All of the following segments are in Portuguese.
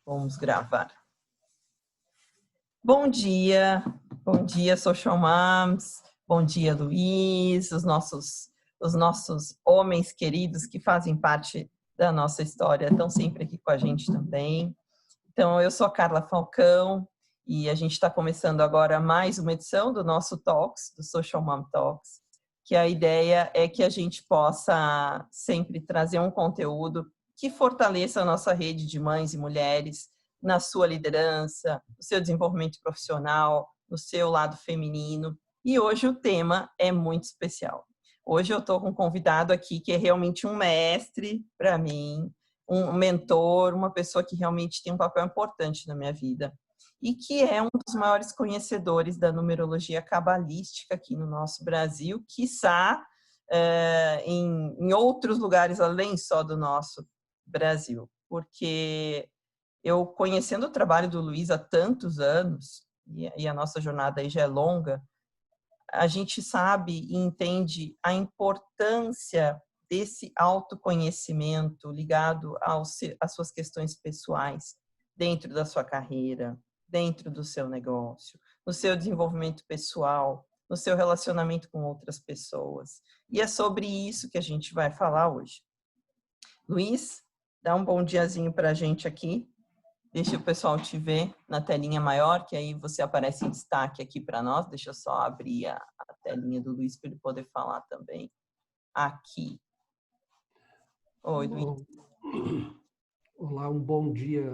Vamos gravar. Bom dia Social Moms, bom dia Luiz, os nossos homens queridos que fazem parte da nossa história, estão sempre aqui com a gente também. Então, eu sou a Carla Falcão e a gente está começando agora mais uma edição do nosso Talks, do Social Mom Talks, que a ideia é que a gente possa sempre trazer um conteúdo que fortaleça a nossa rede de mães e mulheres na sua liderança, no seu desenvolvimento profissional, no seu lado feminino. E hoje o tema é muito especial. Hoje eu estou com um convidado aqui que é realmente um mestre para mim, um mentor, uma pessoa que realmente tem um papel importante na minha vida e que é um dos maiores conhecedores da numerologia cabalística aqui no nosso Brasil, quiçá em outros lugares além só do nosso Brasil, porque eu conhecendo o trabalho do Luiz há tantos anos, e a nossa jornada aí já é longa, a gente sabe e entende a importância desse autoconhecimento ligado às suas questões pessoais, dentro da sua carreira, dentro do seu negócio, no seu desenvolvimento pessoal, no seu relacionamento com outras pessoas. E é sobre isso que a gente vai falar hoje. Luiz, dá um bom diazinho para a gente aqui. Deixa o pessoal te ver na telinha maior, que aí você aparece em destaque aqui para nós. Deixa eu só abrir a telinha do Luiz para ele poder falar também aqui. Oi, Luiz. Olá, um bom dia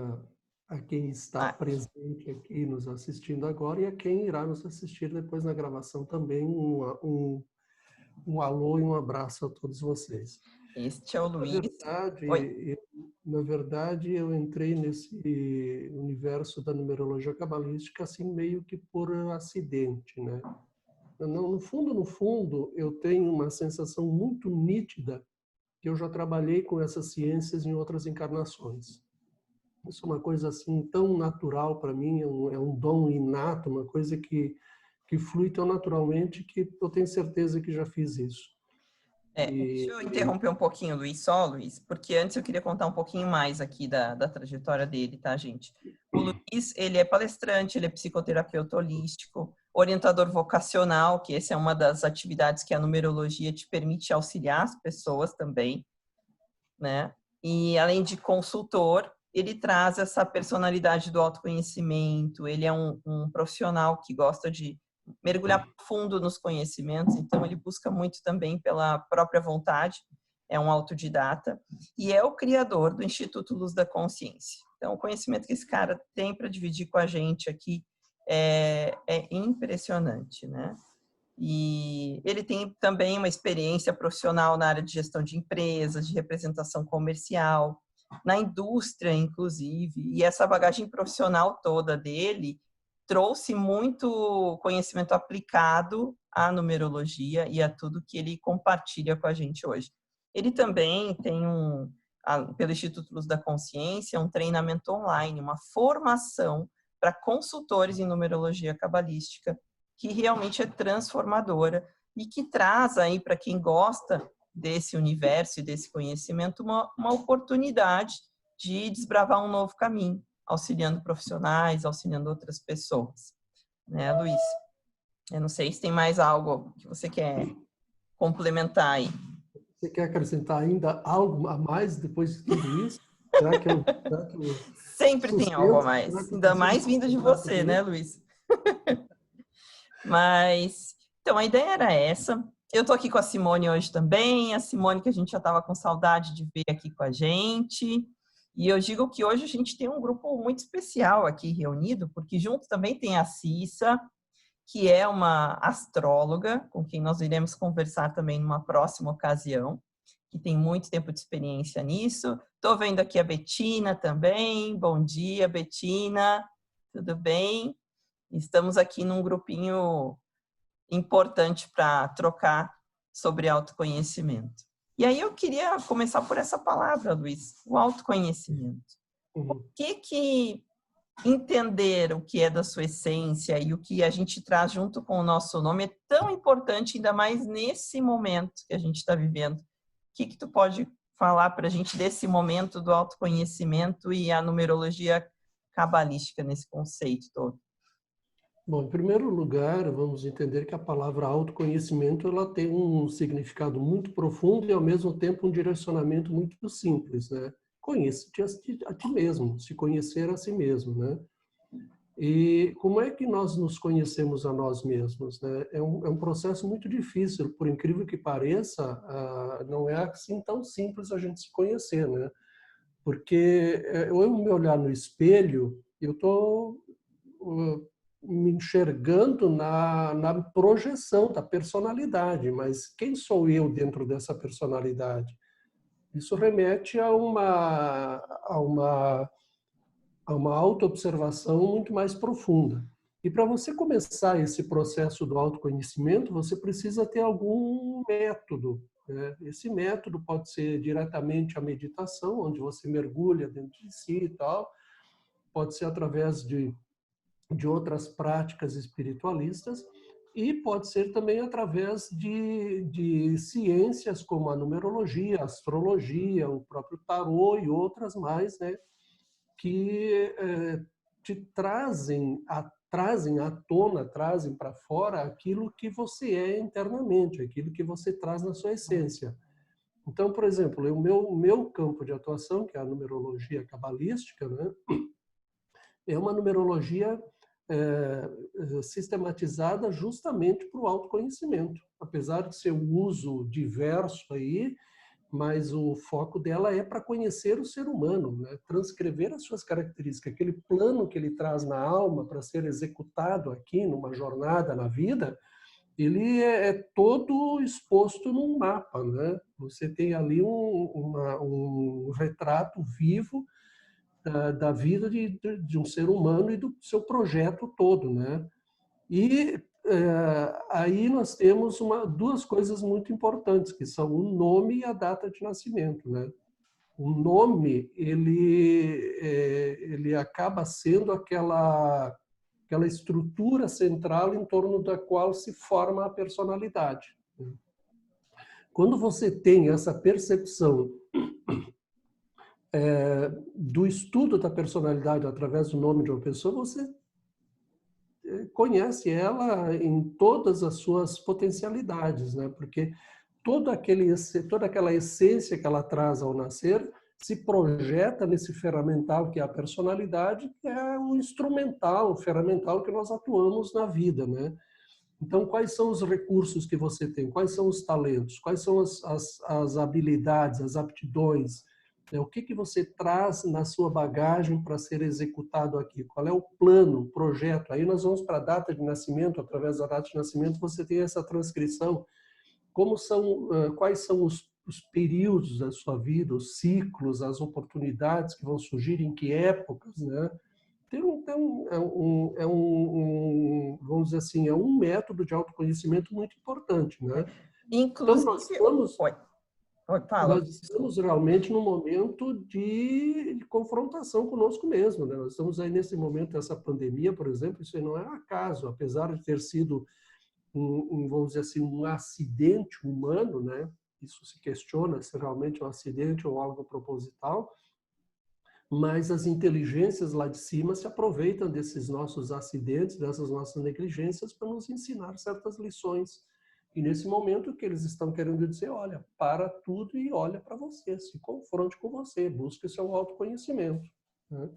a quem está presente aqui nos assistindo agora e a quem irá nos assistir depois na gravação também. Um alô e um abraço a todos vocês. Este é o Luiz. Na verdade, eu entrei nesse universo da numerologia cabalística assim meio que por acidente, né? No fundo, eu tenho uma sensação muito nítida que eu já trabalhei com essas ciências em outras encarnações. Isso é uma coisa assim tão natural para mim, é um dom inato, uma coisa que flui tão naturalmente que eu tenho certeza que já fiz isso. Deixa eu interromper um pouquinho, Luiz, porque antes eu queria contar um pouquinho mais aqui da trajetória dele, tá, gente? O Luiz, ele é palestrante, ele é psicoterapeuta holístico, orientador vocacional, que essa é uma das atividades que a numerologia te permite auxiliar as pessoas também, né? E além de consultor, ele traz essa personalidade do autoconhecimento, ele é um profissional que gosta de mergulhar fundo nos conhecimentos, então ele busca muito também pela própria vontade, é um autodidata, e é o criador do Instituto Luz da Consciência. Então, o conhecimento que esse cara tem para dividir com a gente aqui é impressionante, né? E ele tem também uma experiência profissional na área de gestão de empresas, de representação comercial, na indústria, inclusive, e essa bagagem profissional toda dele trouxe muito conhecimento aplicado à numerologia e a tudo que ele compartilha com a gente hoje. Ele também tem pelo Instituto Luz da Consciência, um treinamento online, uma formação para consultores em numerologia cabalística, que realmente é transformadora e que traz aí para quem gosta desse universo e desse conhecimento uma oportunidade de desbravar um novo caminho, auxiliando profissionais, auxiliando outras pessoas. Né, Luiz? Eu não sei se tem mais algo que você quer complementar aí. Você quer acrescentar ainda algo a mais depois de tudo isso? Será que eu sempre tem algo a mais. Ainda mais vindo de você, né, Luiz? Mas, então, a ideia era essa. Eu tô aqui com a Simone hoje também. A Simone que a gente já estava com saudade de ver aqui com a gente. E eu digo que hoje a gente tem um grupo muito especial aqui reunido, porque junto também tem a Cissa, que é uma astróloga, com quem nós iremos conversar também numa próxima ocasião, que tem muito tempo de experiência nisso. Estou vendo aqui a Betina também. Bom dia, Betina. Tudo bem? Estamos aqui num grupinho importante para trocar sobre autoconhecimento. E aí eu queria começar por essa palavra, Luiz, o autoconhecimento. Por que entender o que é da sua essência e o que a gente traz junto com o nosso nome é tão importante, ainda mais nesse momento que a gente está vivendo? O que tu pode falar para a gente desse momento do autoconhecimento e a numerologia cabalística nesse conceito todo? Bom, em primeiro lugar, vamos entender que a palavra autoconhecimento ela tem um significado muito profundo e, ao mesmo tempo, um direcionamento muito simples, né? Conhece-te a ti mesmo, se conhecer a si mesmo, né? E como é que nós nos conhecemos a nós mesmos, né? É um processo muito difícil, por incrível que pareça, não é assim tão simples a gente se conhecer, né? Porque eu me olhar no espelho, eu estou me enxergando na projeção da personalidade, mas quem sou eu dentro dessa personalidade? Isso remete a uma autoobservação muito mais profunda. E para você começar esse processo do autoconhecimento, você precisa ter algum método, né? Esse método pode ser diretamente a meditação, onde você mergulha dentro de si e tal, pode ser através de outras práticas espiritualistas e pode ser também através de ciências como a numerologia, a astrologia, o próprio tarô e outras mais, né, que te trazem à tona, trazem para fora aquilo que você é internamente, aquilo que você traz na sua essência. Então, por exemplo, o meu campo de atuação, que é a numerologia cabalística, né, é uma numerologia sistematizada justamente para o autoconhecimento. Apesar de ser um uso diverso aí, mas o foco dela é para conhecer o ser humano, né? Transcrever as suas características, aquele plano que ele traz na alma para ser executado aqui numa jornada na vida, ele é todo exposto num mapa, né? Você tem ali um retrato vivo da vida de um ser humano e do seu projeto todo, né? E aí nós temos duas coisas muito importantes, que são o nome e a data de nascimento, né? O nome, ele acaba sendo aquela estrutura central em torno da qual se forma a personalidade. Quando você tem essa percepção do estudo da personalidade através do nome de uma pessoa, você conhece ela em todas as suas potencialidades, né? Porque toda aquela essência que ela traz ao nascer se projeta nesse ferramental que é a personalidade, que é o instrumental, o ferramental que nós atuamos na vida, né? Então, quais são os recursos que você tem? Quais são os talentos? Quais são as habilidades, as aptidões? O que você traz na sua bagagem para ser executado aqui? Qual é o plano, o projeto? Aí nós vamos para a data de nascimento. Através da data de nascimento, você tem essa transcrição. Quais são os períodos da sua vida, os ciclos, as oportunidades que vão surgir, em que épocas, né? Vamos dizer assim, é um método de autoconhecimento muito importante, né? Então, Inclusive... Oi, fala. nós estamos realmente num momento de confrontação conosco mesmo, né? Nós estamos aí nesse momento dessa pandemia, por exemplo, isso aí não é acaso, apesar de ter sido vamos dizer assim, um acidente humano, né? Isso se questiona se realmente é um acidente ou algo proposital, mas as inteligências lá de cima se aproveitam desses nossos acidentes, dessas nossas negligências para nos ensinar certas lições. E nesse momento que eles estão querendo dizer, olha, para tudo e olha para você, se confronte com você, busque seu autoconhecimento, né?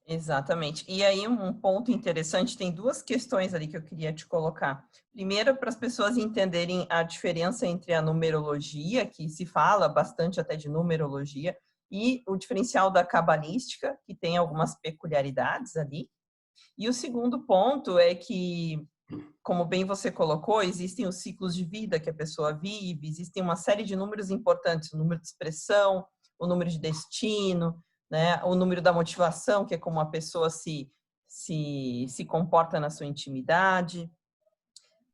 Exatamente. E aí um ponto interessante, tem duas questões ali que eu queria te colocar. Primeiro, para as pessoas entenderem a diferença entre a numerologia, que se fala bastante até de numerologia, e o diferencial da cabalística, que tem algumas peculiaridades ali. E o segundo ponto é que, como bem você colocou, existem os ciclos de vida que a pessoa vive, existem uma série de números importantes, o número de expressão, o número de destino, né? O número da motivação, que é como a pessoa se comporta na sua intimidade.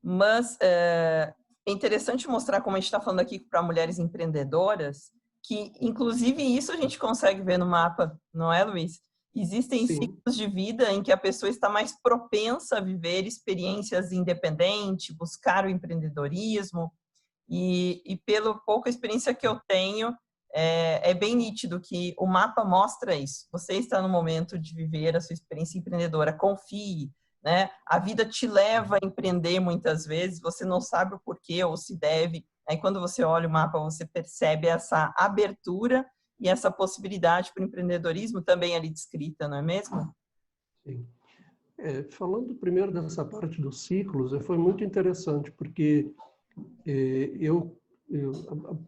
Mas é interessante mostrar, como a gente está falando aqui para mulheres empreendedoras, que inclusive isso a gente consegue ver no mapa, não é, Luiz? Existem Sim. ciclos de vida em que a pessoa está mais propensa a viver experiências independentes, buscar o empreendedorismo, e pela pouca experiência que eu tenho, é bem nítido que o mapa mostra isso. Você está no momento de viver a sua experiência empreendedora, confie, né? A vida te leva a empreender muitas vezes, você não sabe o porquê ou se deve. Aí quando você olha o mapa, você percebe essa abertura e essa possibilidade para o empreendedorismo também ali descrita, não é mesmo? Sim. Falando primeiro dessa parte dos ciclos, foi muito interessante, porque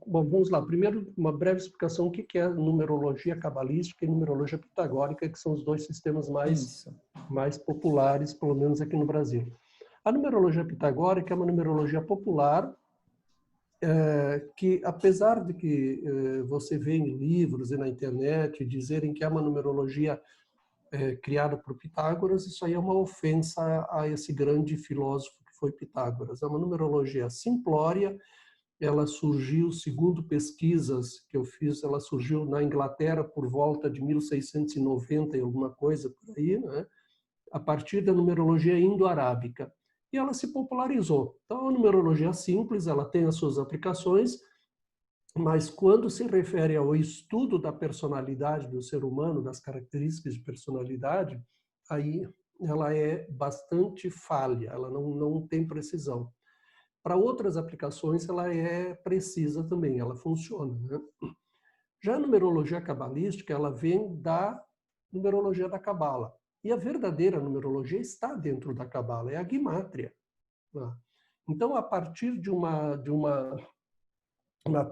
vamos lá, primeiro uma breve explicação o que é numerologia cabalística e numerologia pitagórica, que são os dois sistemas mais populares, pelo menos aqui no Brasil. A numerologia pitagórica é uma numerologia popular, que apesar de que você vê em livros e na internet dizerem que é uma numerologia criada por Pitágoras, isso aí é uma ofensa a esse grande filósofo que foi Pitágoras. É uma numerologia simplória, ela surgiu, segundo pesquisas que eu fiz, ela surgiu na Inglaterra por volta de 1690 e alguma coisa por aí, né? A partir da numerologia indo-arábica. E ela se popularizou. Então, a numerologia simples, ela tem as suas aplicações, mas quando se refere ao estudo da personalidade do ser humano, das características de personalidade, aí ela é bastante falha, ela não tem precisão. Para outras aplicações, ela é precisa também, ela funciona, né? Já a numerologia cabalística, ela vem da numerologia da Cabala. E a verdadeira numerologia está dentro da Cabala, é a Gimátria. Então, a partir de uma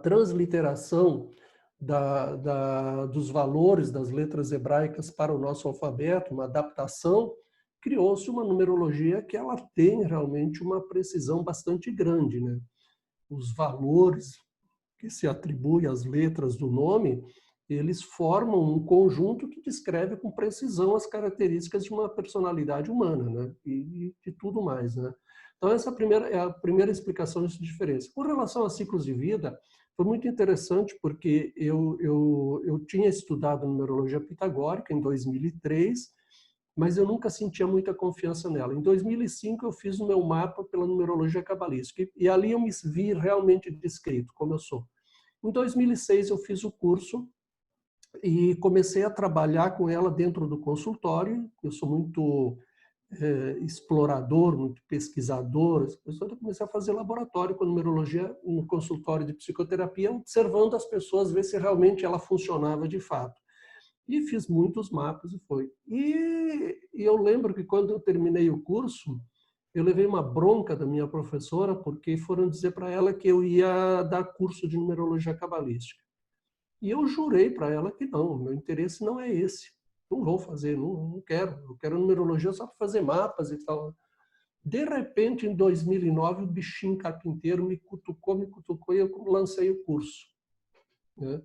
transliteração dos valores das letras hebraicas para o nosso alfabeto, uma adaptação, criou-se uma numerologia que ela tem realmente uma precisão bastante grande, né? Os valores que se atribuem às letras do nome, eles formam um conjunto que descreve com precisão as características de uma personalidade humana, né? E de tudo mais, né? Então, essa é a primeira explicação dessa diferença. Com relação a ciclos de vida, foi muito interessante porque eu tinha estudado numerologia pitagórica em 2003, mas eu nunca sentia muita confiança nela. Em 2005, eu fiz o meu mapa pela numerologia cabalística e ali eu me vi realmente descrito como eu sou. Em 2006, eu fiz o curso e comecei a trabalhar com ela dentro do consultório. Eu sou muito explorador, muito pesquisador. Eu comecei a fazer laboratório com numerologia no consultório de psicoterapia, observando as pessoas, ver se realmente ela funcionava de fato. E fiz muitos mapas e foi. E eu lembro que quando eu terminei o curso, eu levei uma bronca da minha professora, porque foram dizer para ela que eu ia dar curso de numerologia cabalística. E eu jurei para ela que não, meu interesse não é esse. Não vou fazer, não quero. Eu quero numerologia só para fazer mapas e tal. De repente, em 2009, o bichinho carpinteiro me cutucou e eu lancei o curso, né?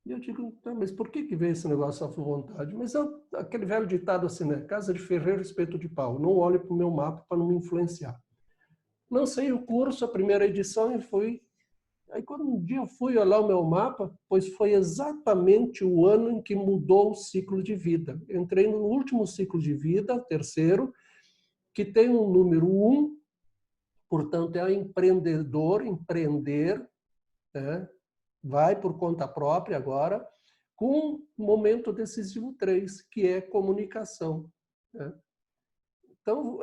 E eu digo, tá, mas por que veio esse negócio à vontade? Mas é aquele velho ditado assim, né? Casa de ferreiro, espeto de pau. Não olhe para o meu mapa para não me influenciar. Lancei o curso, a primeira edição, e fui. Aí, quando um dia eu fui olhar o meu mapa, pois foi exatamente o ano em que mudou o ciclo de vida. Eu entrei no último ciclo de vida, terceiro, que tem um número 1, portanto, é empreendedor, empreender, né? Vai por conta própria agora, com o momento decisivo 3, que é comunicação, né? Então,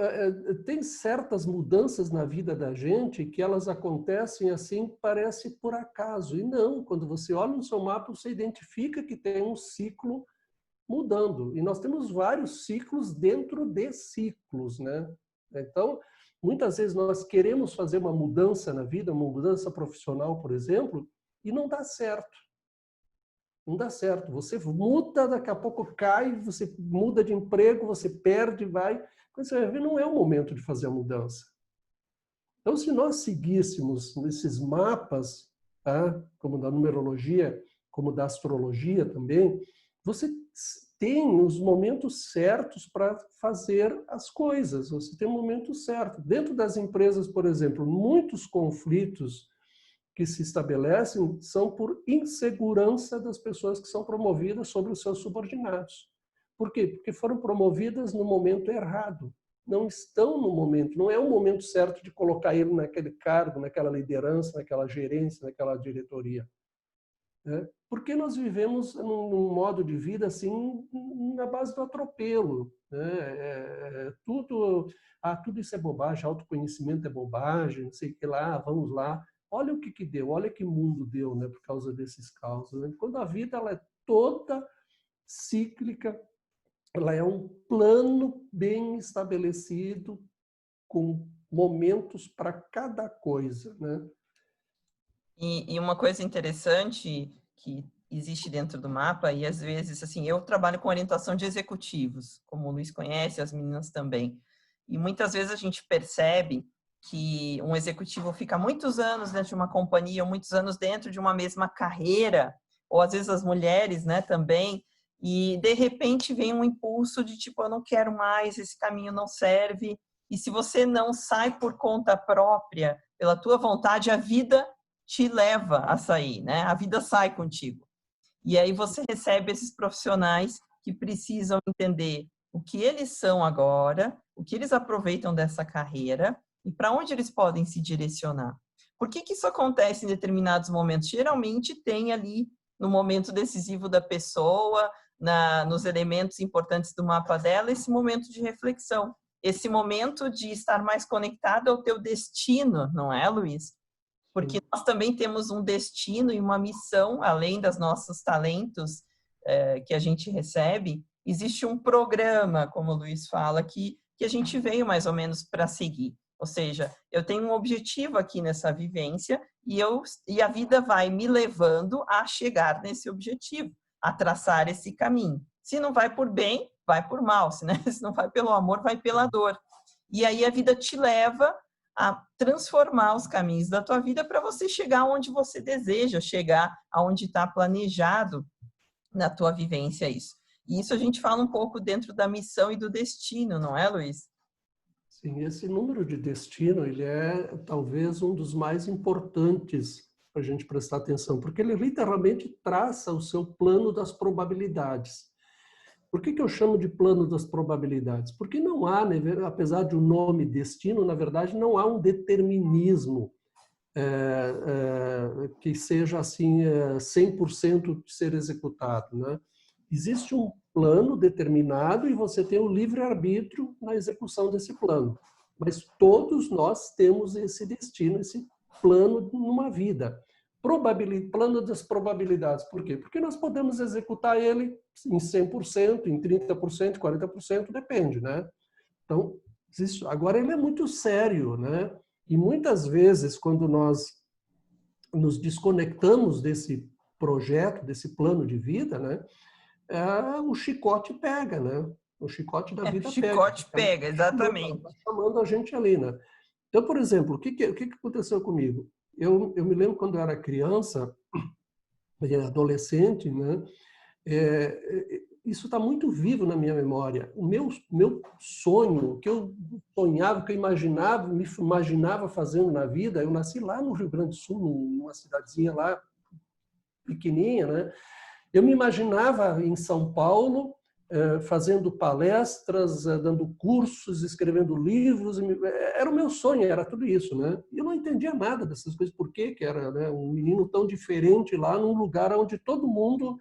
tem certas mudanças na vida da gente que elas acontecem assim, parece por acaso. E não, quando você olha no seu mapa, você identifica que tem um ciclo mudando. E nós temos vários ciclos dentro de ciclos, né? Então, muitas vezes nós queremos fazer uma mudança na vida, uma mudança profissional, por exemplo, e não dá certo. Não dá certo. Você muda, daqui a pouco cai, você muda de emprego, você perde, vai. Quando você vai ver, não é o momento de fazer a mudança. Então, se nós seguíssemos esses mapas, tá? Como da numerologia, como da astrologia também, você tem os momentos certos para fazer as coisas. Você tem o momento certo. Dentro das empresas, por exemplo, muitos conflitos que se estabelecem são por insegurança das pessoas que são promovidas sobre os seus subordinados. Por quê? Porque foram promovidas no momento errado. Não estão no momento, não é o momento certo de colocar ele naquele cargo, naquela liderança, naquela gerência, naquela diretoria, né? porque nós vivemos num modo de vida assim na base do atropelo, né? Tudo isso é bobagem, autoconhecimento é bobagem, não sei o que lá, vamos lá. Olha o que deu, olha que mundo deu, né, por causa desses causos, né? Quando a vida ela é toda cíclica, ela é um plano bem estabelecido, com momentos para cada coisa, né? E uma coisa interessante que existe dentro do mapa, e às vezes, assim, eu trabalho com orientação de executivos, como o Luiz conhece, as meninas também. E muitas vezes a gente percebe que um executivo fica muitos anos dentro de uma companhia, ou muitos anos dentro de uma mesma carreira, ou às vezes as mulheres, né, também, e de repente vem um impulso de tipo, eu não quero mais, esse caminho não serve. E se você não sai por conta própria, pela tua vontade, a vida te leva a sair, né? A vida sai contigo. E aí você recebe esses profissionais que precisam entender o que eles são agora, o que eles aproveitam dessa carreira e para onde eles podem se direcionar. Por que isso acontece em determinados momentos? Geralmente tem ali no momento decisivo da pessoa, nos elementos importantes do mapa dela, esse momento de reflexão, esse momento de estar mais conectado ao teu destino, não é, Luiz? Porque nós também temos um destino e uma missão, além dos nossos talentos que a gente recebe, existe um programa, como o Luiz fala, que a gente veio mais ou menos para seguir. Ou seja, eu tenho um objetivo aqui nessa vivência e a vida vai me levando a chegar nesse objetivo, a traçar esse caminho. Se não vai por bem, vai por mal. Se não vai pelo amor, vai pela dor. E aí a vida te leva a transformar os caminhos da tua vida para você chegar onde você deseja chegar, aonde está planejado na tua vivência isso. E isso a gente fala um pouco dentro da missão e do destino, não é, Luiz? Sim, esse número de destino, ele é talvez um dos mais importantes para a gente prestar atenção, porque ele literalmente traça o seu plano das probabilidades. Por que eu chamo de plano das probabilidades? Porque não há, né, apesar de o nome destino, na verdade, não há um determinismo que seja assim 100% de ser executado, né? Existe um plano determinado e você tem o livre-arbítrio na execução desse plano. Mas todos nós temos esse destino, esse plano numa vida. Plano das probabilidades. Por quê? Porque nós podemos executar ele em 100%, em 30%, 40%, depende, né? Então, agora ele é muito sério, né? E muitas vezes, quando nós nos desconectamos desse projeto, desse plano de vida, né? O chicote pega, né? O chicote da O vida pega. chicote pega, exatamente. Tá chamando a gente ali, né? Então, por exemplo, o que aconteceu comigo? Eu me lembro quando eu era criança, adolescente, né? Isso está muito vivo na minha memória. O meu sonho, o que eu sonhava, o que eu imaginava, me imaginava fazendo na vida, eu nasci lá no Rio Grande do Sul, numa cidadezinha lá, pequenininha, né? Eu me imaginava em São Paulo, fazendo palestras, dando cursos, escrevendo livros. Era o meu sonho, era tudo isso, né? E eu não entendia nada dessas coisas, por que era, né, um menino tão diferente lá num lugar onde todo mundo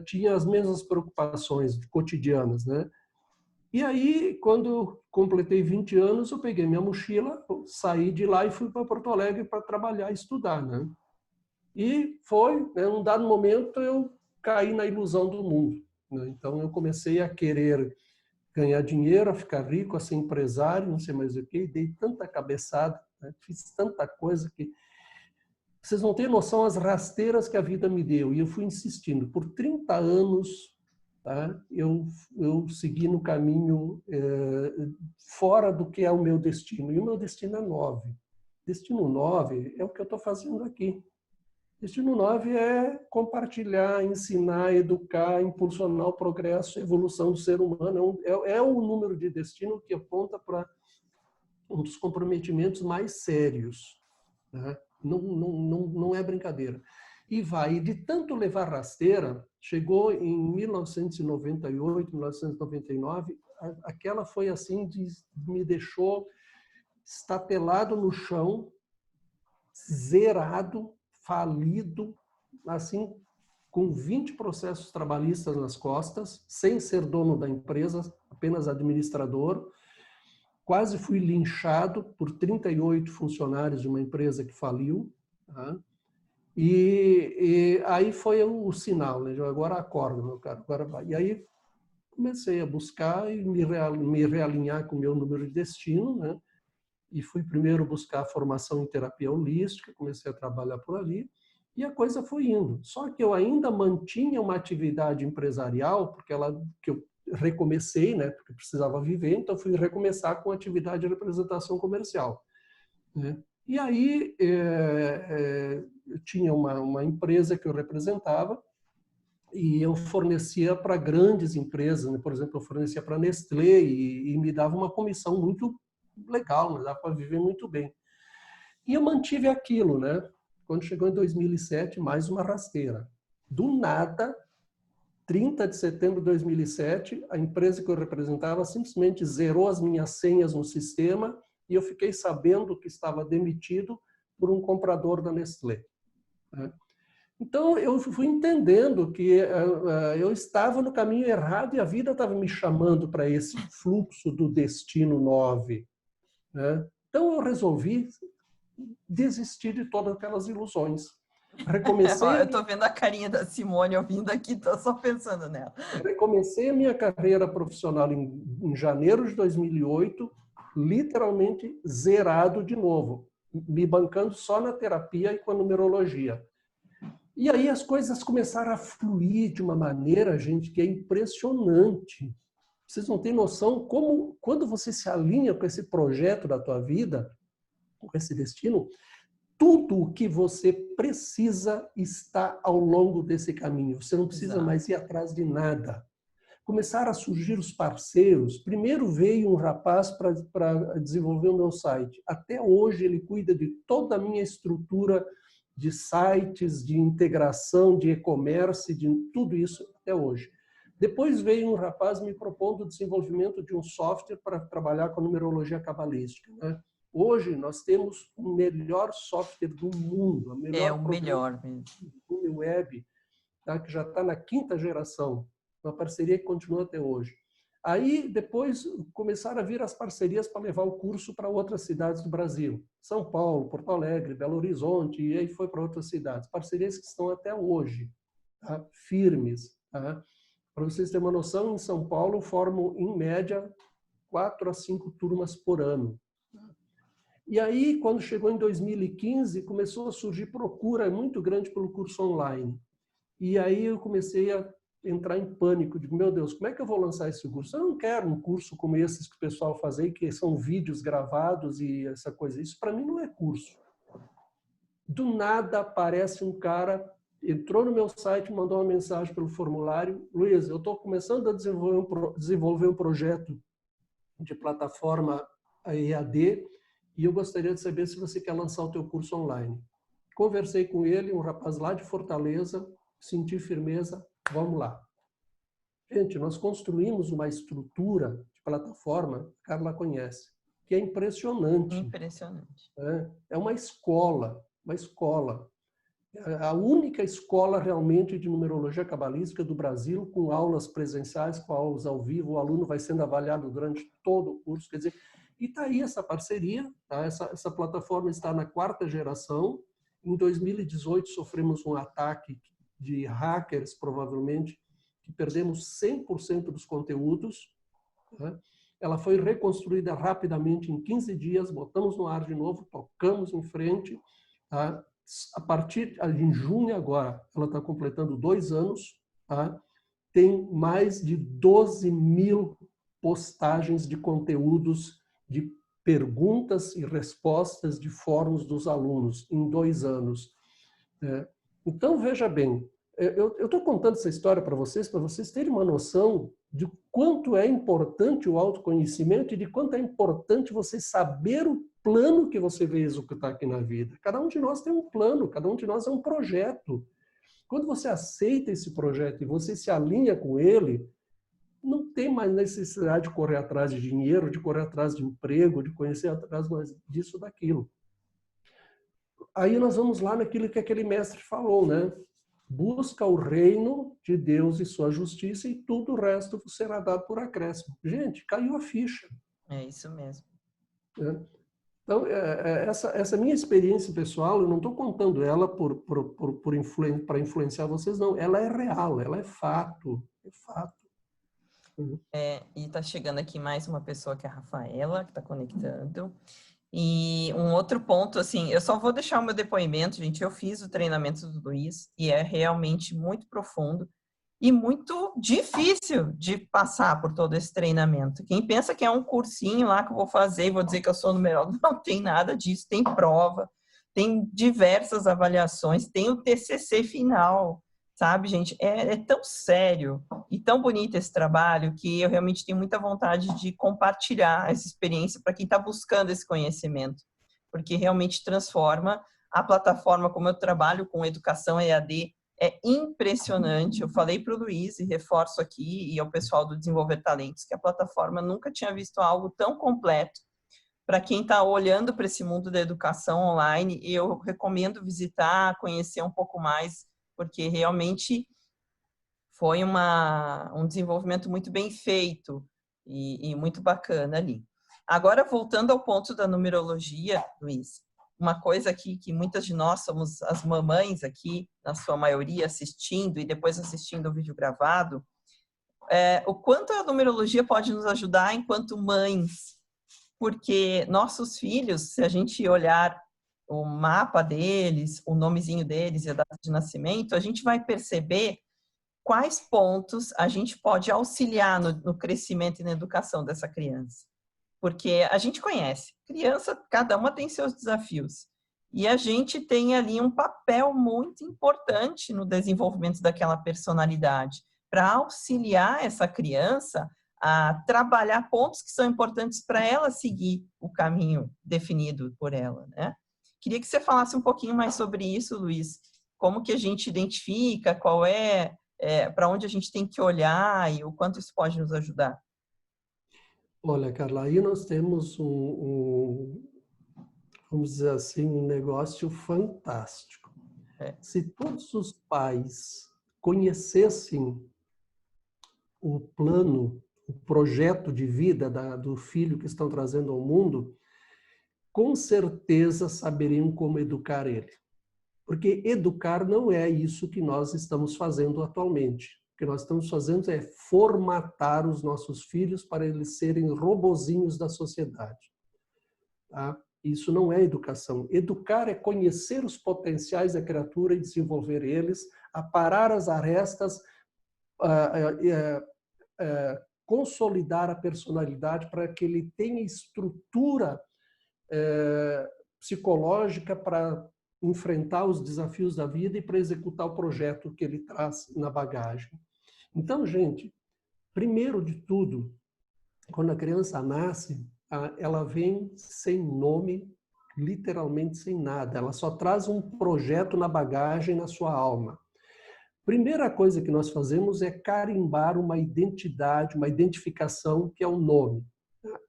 tinha as mesmas preocupações cotidianas, né? E aí, quando eu completei 20 anos, eu peguei minha mochila, saí de lá e fui para Porto Alegre para trabalhar e estudar, né? E foi, né, num dado momento, eu caí na ilusão do mundo, né? Então, eu comecei a querer ganhar dinheiro, a ficar rico, a ser empresário, não sei mais o quê, e dei tanta cabeçada, né? Fiz tanta coisa que vocês não têm noção as rasteiras que a vida me deu. E eu fui insistindo. Por 30 anos, tá? eu segui no caminho fora do que é o meu destino. E o meu destino é 9. Destino 9 é o que eu estou fazendo aqui. Destino 9 é compartilhar, ensinar, educar, impulsionar o progresso, a evolução do ser humano. É o número de destino que aponta para um dos comprometimentos mais sérios, né? Não é brincadeira. E vai, de tanto levar rasteira, chegou em 1998, 1999, aquela foi assim, me deixou estatelado no chão, zerado, falido, assim, com 20 processos trabalhistas nas costas, sem ser dono da empresa, apenas administrador. Quase fui linchado por 38 funcionários de uma empresa que faliu. Tá? E aí foi o sinal, né? Agora acorda, meu caro, agora vai. E aí comecei a buscar e me realinhar com o meu número de destino, né? E fui primeiro buscar a formação em terapia holística, comecei a trabalhar por ali, e a coisa foi indo. Só que eu ainda mantinha uma atividade empresarial, que eu recomecei, né? Porque precisava viver, então fui recomeçar com a atividade de representação comercial, né? E aí eu tinha uma empresa que eu representava e eu fornecia para grandes empresas, né? Por exemplo, eu fornecia para a Nestlé e me dava uma comissão muito legal, né? Dava para viver muito bem. E eu mantive aquilo, né? Quando chegou em 2007, mais uma rasteira. Do nada, 30 de setembro de 2007, a empresa que eu representava simplesmente zerou as minhas senhas no sistema e eu fiquei sabendo que estava demitido por um comprador da Nestlé. Então, eu fui entendendo que eu estava no caminho errado e a vida estava me chamando para esse fluxo do destino 9. Né? Então, eu resolvi desistir de todas aquelas ilusões. Recomecei. Eu estou vendo a carinha da Simone ouvindo aqui, estou só pensando nela. Recomecei a minha carreira profissional em janeiro de 2008, literalmente zerado de novo, me bancando só na terapia e com a numerologia. E aí as coisas começaram a fluir de uma maneira, gente, que é impressionante. Vocês não têm noção como, quando você se alinha com esse projeto da tua vida, com esse destino, tudo o que você precisa está ao longo desse caminho. Você não precisa mais ir atrás de nada. Começaram a surgir os parceiros. Primeiro veio um rapaz para desenvolver o meu site. Até hoje ele cuida de toda a minha estrutura de sites, de integração, de e-commerce, de tudo isso até hoje. Depois veio um rapaz me propondo o desenvolvimento de um software para trabalhar com a numerologia cabalística, né? Hoje nós temos o melhor software do mundo, a melhor melhor mesmo. do web, tá? Que já está na 5ª geração, uma parceria que continua até hoje. Aí depois começaram a vir as parcerias para levar o curso para outras cidades do Brasil, São Paulo, Porto Alegre, Belo Horizonte, e aí foi para outras cidades. Parcerias que estão até hoje, tá? Firmes. Tá? Para vocês terem uma noção, em São Paulo formam em média 4 a 5 turmas por ano. E aí, quando chegou em 2015, começou a surgir procura muito grande pelo curso online. E aí eu comecei a entrar em pânico. Digo, meu Deus, como é que eu vou lançar esse curso? Eu não quero um curso como esses que o pessoal faz aí, que são vídeos gravados e essa coisa. Isso para mim não é curso. Do nada aparece um cara, entrou no meu site, mandou uma mensagem pelo formulário. Luiz, eu estou começando a desenvolver um projeto de plataforma EAD e eu gostaria de saber se você quer lançar o teu curso online. Conversei com ele, um rapaz lá de Fortaleza, senti firmeza, vamos lá. Gente, nós construímos uma estrutura de plataforma, a Carla conhece, que é impressionante. Impressionante. É uma escola, a única escola realmente de numerologia cabalística do Brasil, com aulas presenciais, com aulas ao vivo, o aluno vai sendo avaliado durante todo o curso, quer dizer, e está aí essa parceria, tá? Essa plataforma está na 4ª geração. Em 2018 sofremos um ataque de hackers, provavelmente, que perdemos 100% dos conteúdos. Tá? Ela foi reconstruída rapidamente em 15 dias, botamos no ar de novo, tocamos em frente. Tá? A partir de junho agora, ela está completando 2 anos. Tá? Tem mais de 12.000 postagens de conteúdos, de perguntas e respostas de fóruns dos alunos em 2 anos. Então, veja bem, eu estou contando essa história para vocês terem uma noção de quanto é importante o autoconhecimento e de quanto é importante você saber o plano que você veio executar aqui na vida. Cada um de nós tem um plano, cada um de nós é um projeto. Quando você aceita esse projeto e você se alinha com ele, não tem mais necessidade de correr atrás de dinheiro, de correr atrás de emprego, de conhecer atrás disso, daquilo. Aí nós vamos lá naquilo que aquele mestre falou, né? busca o reino de Deus e sua justiça e tudo o resto será dado por acréscimo. Gente, caiu a ficha. É isso mesmo. Né? Então, essa minha experiência pessoal, eu não estou contando ela para influenciar vocês, não. Ela é real, ela é fato. É fato. E está chegando aqui mais uma pessoa, que é a Rafaela, que está conectando. E um outro ponto, assim, eu só vou deixar o meu depoimento, gente. Eu fiz o treinamento do Luiz e é realmente muito profundo e muito difícil de passar por todo esse treinamento. Quem pensa que é um cursinho lá que eu vou fazer e vou dizer que eu sou numerólogo, não tem nada disso. Tem prova, tem diversas avaliações, tem o TCC final, sabe, gente? É tão sério e tão bonito esse trabalho que eu realmente tenho muita vontade de compartilhar essa experiência para quem está buscando esse conhecimento, porque realmente transforma a plataforma. Como eu trabalho com educação EAD, é impressionante. Eu falei para o Luiz, e reforço aqui, e ao pessoal do Desenvolver Talentos, que a plataforma nunca tinha visto algo tão completo. Para quem está olhando para esse mundo da educação online, eu recomendo visitar, conhecer um pouco mais, porque realmente foi um desenvolvimento muito bem feito e muito bacana ali. Agora, voltando ao ponto da numerologia, Luiz, uma coisa aqui que muitas de nós somos as mamães aqui, na sua maioria, assistindo e depois assistindo o vídeo gravado, o quanto a numerologia pode nos ajudar enquanto mães, porque nossos filhos, se a gente olhar o mapa deles, o nomezinho deles e a data de nascimento, a gente vai perceber quais pontos a gente pode auxiliar no crescimento e na educação dessa criança. Porque a gente conhece, criança, cada uma tem seus desafios. E a gente tem ali um papel muito importante no desenvolvimento daquela personalidade, para auxiliar essa criança a trabalhar pontos que são importantes para ela seguir o caminho definido por ela, né? Queria que você falasse um pouquinho mais sobre isso, Luiz. Como que a gente identifica, para onde a gente tem que olhar e o quanto isso pode nos ajudar? Olha, Carla, aí nós temos vamos dizer assim, um negócio fantástico. Se todos os pais conhecessem o plano, o projeto de vida do filho que estão trazendo ao mundo, com certeza saberiam como educar ele. Porque educar não é isso que nós estamos fazendo atualmente. O que nós estamos fazendo é formatar os nossos filhos para eles serem robozinhos da sociedade. Tá? Isso não é educação. Educar é conhecer os potenciais da criatura e desenvolver eles, aparar as arestas, consolidar a personalidade para que ele tenha estrutura psicológica para enfrentar os desafios da vida e para executar o projeto que ele traz na bagagem. Então, gente, primeiro de tudo, quando a criança nasce, ela vem sem nome, literalmente sem nada. Ela só traz um projeto na bagagem, na sua alma. Primeira coisa que nós fazemos é carimbar uma identidade, uma identificação, que é o nome.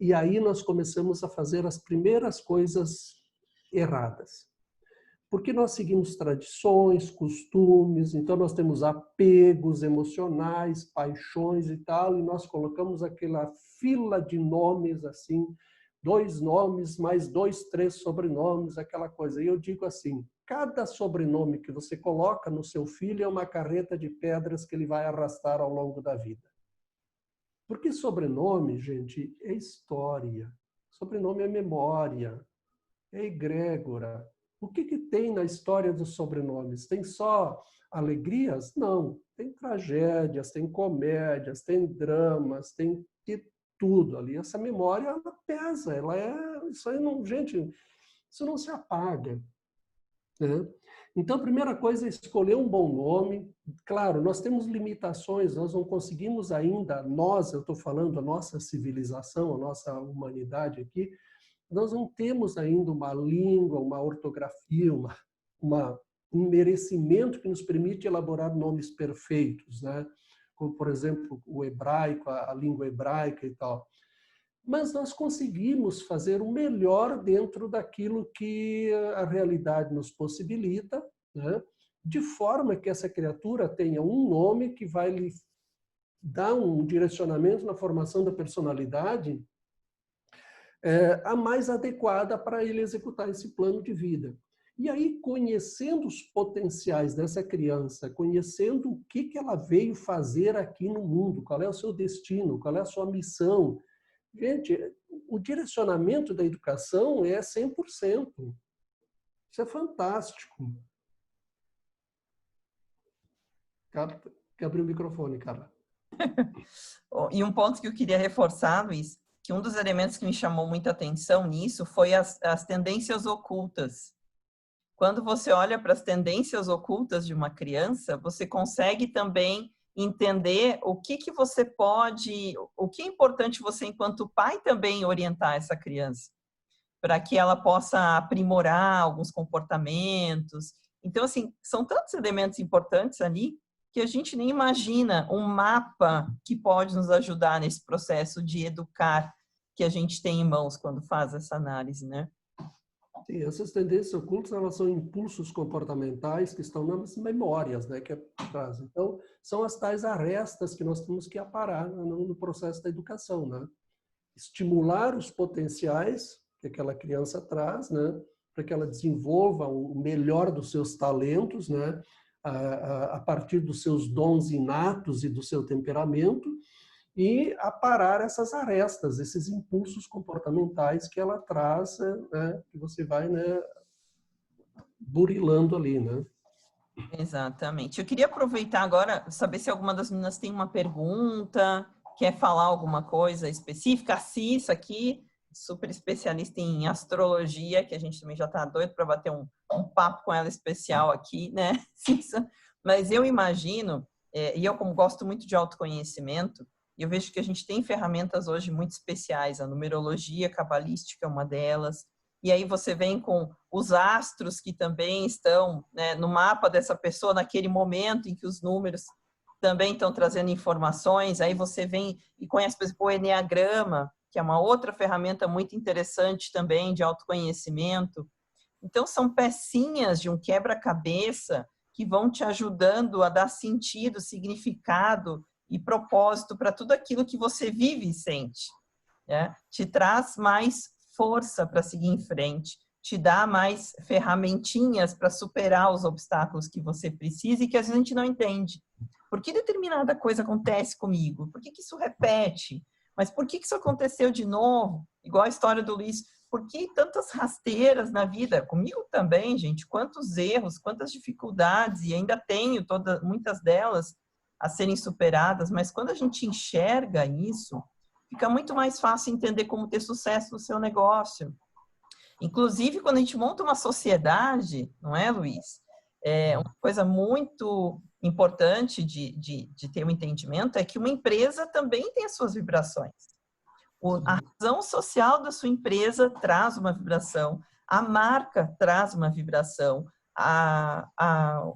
E aí nós começamos a fazer as primeiras coisas erradas. Porque nós seguimos tradições, costumes, então nós temos apegos emocionais, paixões e tal, e nós colocamos aquela fila de nomes assim, 2 nomes mais 2, 3 sobrenomes, aquela coisa. E eu digo assim, cada sobrenome que você coloca no seu filho é uma carreta de pedras que ele vai arrastar ao longo da vida. Porque sobrenome, gente, é história. Sobrenome é memória, é egrégora. O que tem na história dos sobrenomes? Tem só alegrias? Não. Tem tragédias, tem comédias, tem dramas, tem tudo ali. Essa memória, ela pesa. Isso aí não, gente, isso não se apaga. Né? Então, a primeira coisa é escolher um bom nome. Claro, nós temos limitações, nós não conseguimos ainda, eu estou falando a nossa civilização, a nossa humanidade aqui, nós não temos ainda uma língua, uma ortografia, um merecimento que nos permite elaborar nomes perfeitos, né? Como, por exemplo, o hebraico, a língua hebraica e tal. Mas nós conseguimos fazer o melhor dentro daquilo que a realidade nos possibilita, né? de forma que essa criatura tenha um nome que vai lhe dar um direcionamento na formação da personalidade a mais adequada para ele executar esse plano de vida. E aí, conhecendo os potenciais dessa criança, conhecendo o que ela veio fazer aqui no mundo, qual é o seu destino, qual é a sua missão. Gente, o direcionamento da educação é 100%. Isso é fantástico. Quer abrir o microfone, Carla. E um ponto que eu queria reforçar, Luiz, que um dos elementos que me chamou muita atenção nisso foi as tendências ocultas. Quando você olha para as tendências ocultas de uma criança, você consegue também entender o que você pode, o que é importante você, enquanto pai, também orientar essa criança, para que ela possa aprimorar alguns comportamentos. Então, assim, são tantos elementos importantes ali que a gente nem imagina um mapa que pode nos ajudar nesse processo de educar que a gente tem em mãos quando faz essa análise, né? Sim, essas tendências ocultas, elas são impulsos comportamentais que estão nas memórias, né, que é atrás. Então, são as tais arestas que nós temos que aparar no processo da educação, né? Estimular os potenciais que aquela criança traz, né, para que ela desenvolva o melhor dos seus talentos, né, a partir dos seus dons inatos e do seu temperamento, e aparar essas arestas, esses impulsos comportamentais que ela traz, né, que você vai, né, burilando ali, né? Exatamente. Eu queria aproveitar agora, saber se alguma das meninas tem uma pergunta, quer falar alguma coisa específica. A Cissa aqui, super especialista em astrologia, que a gente também já está doido para bater um papo com ela especial aqui, né, Cissa? Mas eu imagino, e eu como gosto muito de autoconhecimento, eu vejo que a gente tem ferramentas hoje muito especiais, a numerologia cabalística é uma delas, e aí você vem com os astros que também estão, né, no mapa dessa pessoa naquele momento em que os números também estão trazendo informações, aí você vem e conhece, por exemplo, o Eneagrama, que é uma outra ferramenta muito interessante também de autoconhecimento. Então, são pecinhas de um quebra-cabeça que vão te ajudando a dar sentido, significado e propósito para tudo aquilo que você vive e sente, né? Te traz mais força para seguir em frente, te dá mais ferramentinhas para superar os obstáculos que você precisa e que às vezes a gente não entende. Por que determinada coisa acontece comigo? Por que isso repete? Mas por que isso aconteceu de novo? Igual a história do Luiz. Por que tantas rasteiras na vida? Comigo também, gente. Quantos erros, quantas dificuldades, e ainda tenho muitas delas a serem superadas, mas quando a gente enxerga isso, fica muito mais fácil entender como ter sucesso no seu negócio. Inclusive, quando a gente monta uma sociedade, não é, Luiz? É uma coisa muito importante de ter um entendimento é que uma empresa também tem as suas vibrações. A razão social da sua empresa traz uma vibração, a marca traz uma vibração,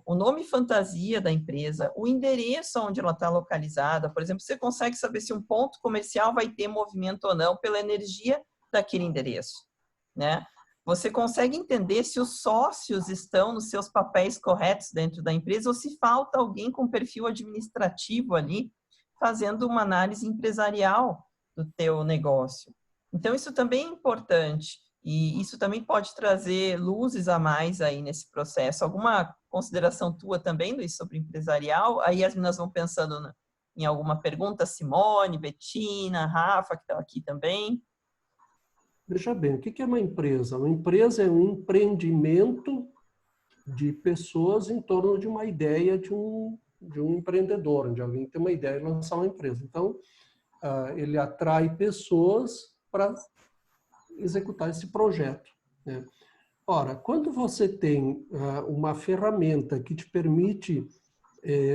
o nome fantasia da empresa, o endereço onde ela está localizada. Por exemplo, você consegue saber se um ponto comercial vai ter movimento ou não pela energia daquele endereço, né? Você consegue entender se os sócios estão nos seus papéis corretos dentro da empresa ou se falta alguém com perfil administrativo ali fazendo uma análise empresarial do teu negócio. Então, isso também é importante. E isso também pode trazer luzes a mais aí nesse processo. Alguma consideração tua também, Luiz, sobre empresarial? Aí as meninas vão pensando em alguma pergunta. Simone, Betina, Rafa, que estão aqui também. Veja bem, o que é uma empresa? Uma empresa é um empreendimento de pessoas em torno de uma ideia de um empreendedor, de alguém que tem uma ideia de lançar uma empresa. Então, ele atrai pessoas para executar esse projeto, né? Ora, quando você tem uma ferramenta que te permite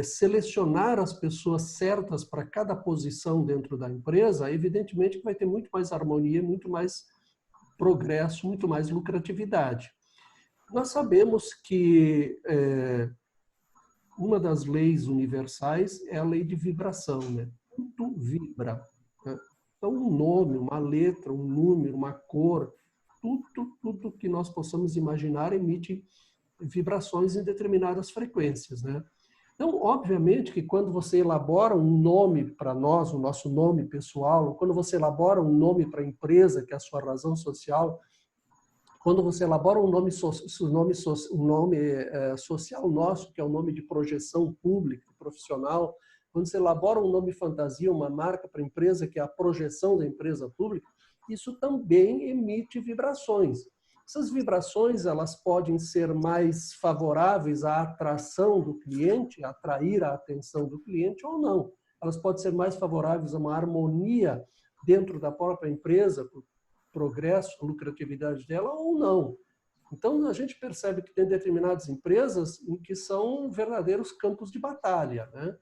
selecionar as pessoas certas para cada posição dentro da empresa, evidentemente que vai ter muito mais harmonia, muito mais progresso, muito mais lucratividade. Nós sabemos que uma das leis universais é a lei de vibração, né? Tudo vibra, né? Então, um nome, uma letra, um número, uma cor, tudo que nós possamos imaginar emite vibrações em determinadas frequências, né? Então, obviamente que quando você elabora um nome para nós, o nosso nome pessoal, ou quando você elabora um nome para a empresa, que é a sua razão social, quando você elabora um nome social nosso, que é o nome de projeção pública, profissional, quando você elabora um nome fantasia, uma marca para a empresa, que é a projeção da empresa pública, isso também emite vibrações. Essas vibrações, elas podem ser mais favoráveis à atração do cliente, atrair a atenção do cliente ou não. Elas podem ser mais favoráveis a uma harmonia dentro da própria empresa, progresso, lucratividade dela ou não. Então, a gente percebe que tem determinadas empresas em que são verdadeiros campos de batalha, né?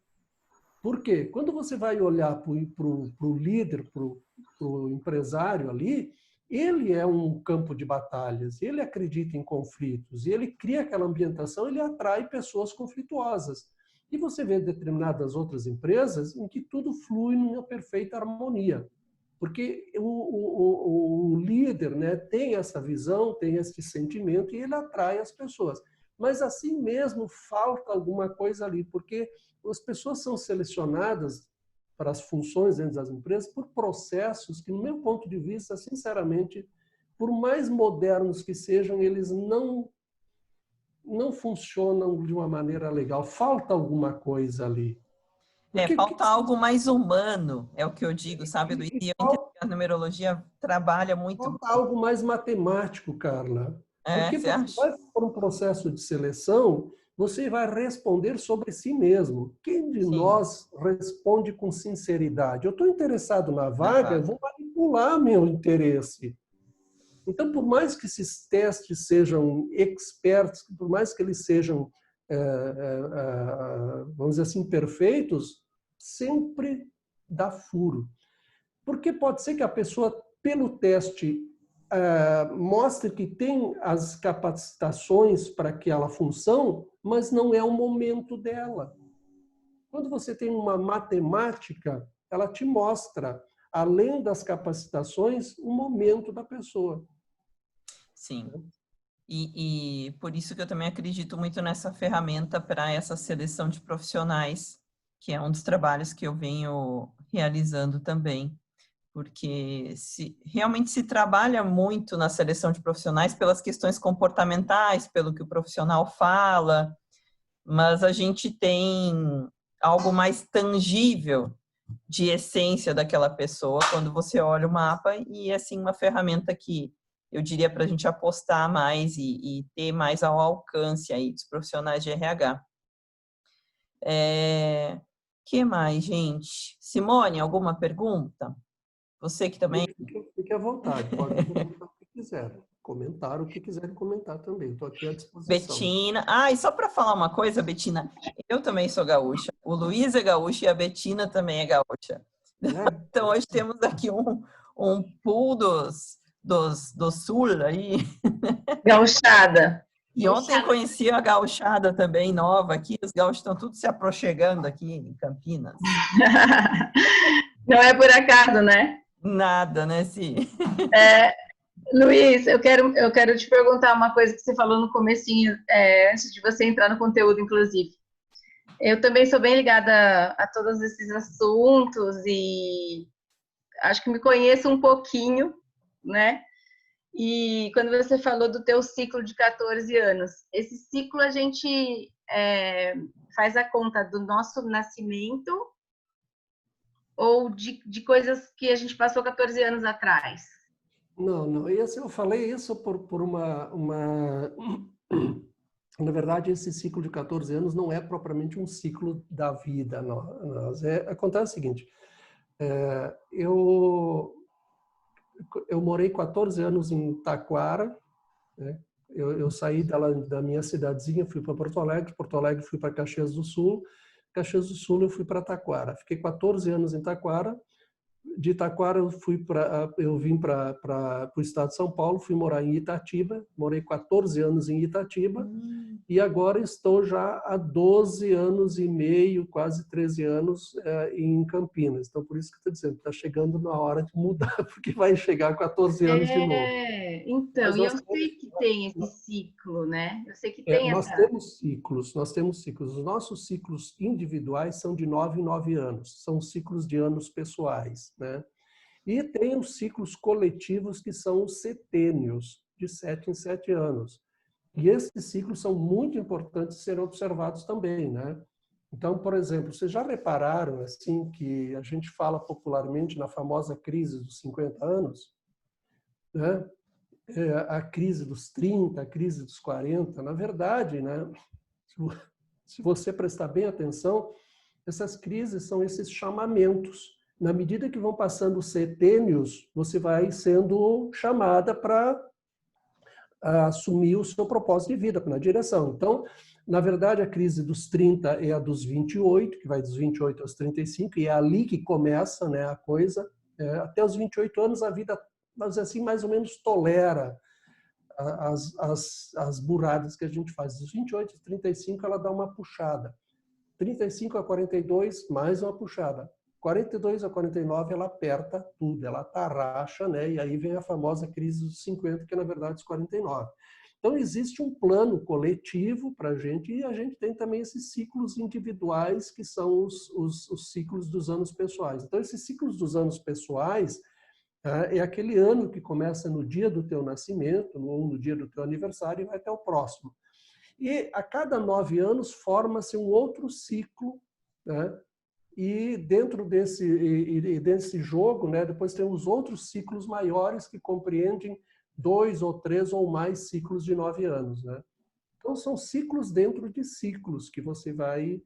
Por quê? Quando você vai olhar para o líder, para o empresário ali, ele é um campo de batalhas, ele acredita em conflitos, e ele cria aquela ambientação, ele atrai pessoas conflituosas. E você vê determinadas outras empresas em que tudo flui numa perfeita harmonia. Porque o líder, né, tem essa visão, tem esse sentimento e ele atrai as pessoas. Mas assim mesmo falta alguma coisa ali, porque as pessoas são selecionadas para as funções dentro das empresas por processos que, no meu ponto de vista, sinceramente, por mais modernos que sejam, eles não funcionam de uma maneira legal. Falta alguma coisa ali. Falta algo mais humano, é o que eu digo, sabe, Luiz? E eu entendo que a numerologia trabalha muito. Falta algo mais matemático, Carla. Porque Você acha? vai por um processo de seleção, você vai responder sobre si mesmo. Quem de nós responde com sinceridade? Eu estou interessado na vaga, eu vou manipular meu interesse. Então, por mais que esses testes sejam experts, por mais que eles sejam, vamos dizer assim, perfeitos, sempre dá furo. Porque pode ser que a pessoa, pelo teste, mostre que tem as capacitações para aquela função, mas não é o momento dela. Quando você tem uma matemática, ela te mostra, além das capacitações, o momento da pessoa. Sim. E por isso que eu também acredito muito nessa ferramenta para essa seleção de profissionais, que é um dos trabalhos que eu venho realizando também. Porque realmente se trabalha muito na seleção de profissionais pelas questões comportamentais, pelo que o profissional fala, mas a gente tem algo mais tangível de essência daquela pessoa quando você olha o mapa, e é assim uma ferramenta que eu diria para a gente apostar mais e ter mais ao alcance aí dos profissionais de RH. Que mais, gente? Simone, alguma pergunta? Você que também... Fique à vontade, pode perguntar o que quiser. Comentar o que quiserem comentar também. Estou aqui à disposição. Betina. E só para falar uma coisa, Betina, eu também sou gaúcha. O Luiz é gaúcho e a Betina também é gaúcha. Então, hoje temos aqui um pool do sul aí. Gauchada. E ontem eu conheci a gauchada também, nova aqui. Os gaúchos estão todos se aproximando aqui em Campinas. Não é por acaso, né? Nada, né, Sim? Luiz, eu quero te perguntar uma coisa que você falou no comecinho, antes de você entrar no conteúdo, inclusive. Eu também sou bem ligada a todos esses assuntos e acho que me conheço um pouquinho, né? E quando você falou do teu ciclo de 14 anos, esse ciclo a gente faz a conta do nosso nascimento ou de coisas que a gente passou 14 anos atrás? Não. Eu falei isso por uma... Na verdade, esse ciclo de 14 anos não é propriamente um ciclo da vida. Acontece o seguinte, eu morei 14 anos em Taquara, né? Eu saí da minha cidadezinha, fui para Porto Alegre fui para Caxias do Sul eu fui para Taquara. Fiquei 14 anos em Taquara, De Itaquara eu vim para o estado de São Paulo, fui morar em Itatiba, morei 14 anos em Itatiba e agora estou já há 12 anos e meio, quase 13 anos em Campinas. Então, por isso que eu estou dizendo, está chegando na hora de mudar, porque vai chegar 14 anos de novo. Então, e eu sei que tem esse ciclo, né? Eu sei que tem nós essa... temos ciclos. Os nossos ciclos individuais são de 9 em 9 anos, são ciclos de anos pessoais, né? E tem os ciclos coletivos que são os setênios, de 7 em 7 anos. E esses ciclos são muito importantes de serem observados também, né? Então, por exemplo, vocês já repararam assim que a gente fala popularmente na famosa crise dos 50 anos, né? A crise dos 30, a crise dos 40, na verdade, né? Se você prestar bem atenção, essas crises são esses chamamentos. Na medida que vão passando os setênios, você vai sendo chamada para assumir o seu propósito de vida, na direção. Então, na verdade, a crise dos 30 é a dos 28, que vai dos 28 aos 35, e é ali que começa, né, a coisa. Até os 28 anos, a vida, mas assim, mais ou menos tolera as buradas que a gente faz. Dos 28 aos 35, ela dá uma puxada. 35 a 42, mais uma puxada. 42 a 49, ela aperta tudo, ela tarraxa, né? E aí vem a famosa crise dos 50, que é, na verdade, os 49. Então, existe um plano coletivo para a gente, e a gente tem também esses ciclos individuais, que são os ciclos dos anos pessoais. Então, esses ciclos dos anos pessoais é aquele ano que começa no dia do teu nascimento, ou no dia do teu aniversário, e vai até o próximo. E a cada 9 anos forma-se um outro ciclo, né? E dentro desse jogo, né, depois tem os outros ciclos maiores que compreendem 2 ou 3 ou mais ciclos de 9 anos, né? Então são ciclos dentro de ciclos que você vai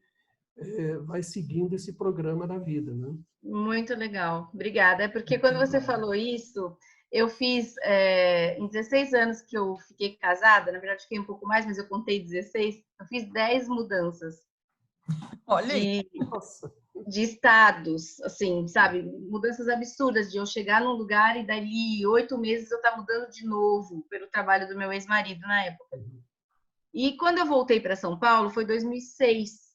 seguindo esse programa da vida, né? Muito legal, obrigada. É porque quando você falou isso, eu fiz, em 16 anos que eu fiquei casada, na verdade fiquei um pouco mais, mas eu contei 16, eu fiz 10 mudanças. Olha aí. De estados, assim, sabe? Mudanças absurdas, de eu chegar num lugar e dali 8 meses eu estar mudando de novo, pelo trabalho do meu ex-marido na época. E quando eu voltei para São Paulo, foi 2006.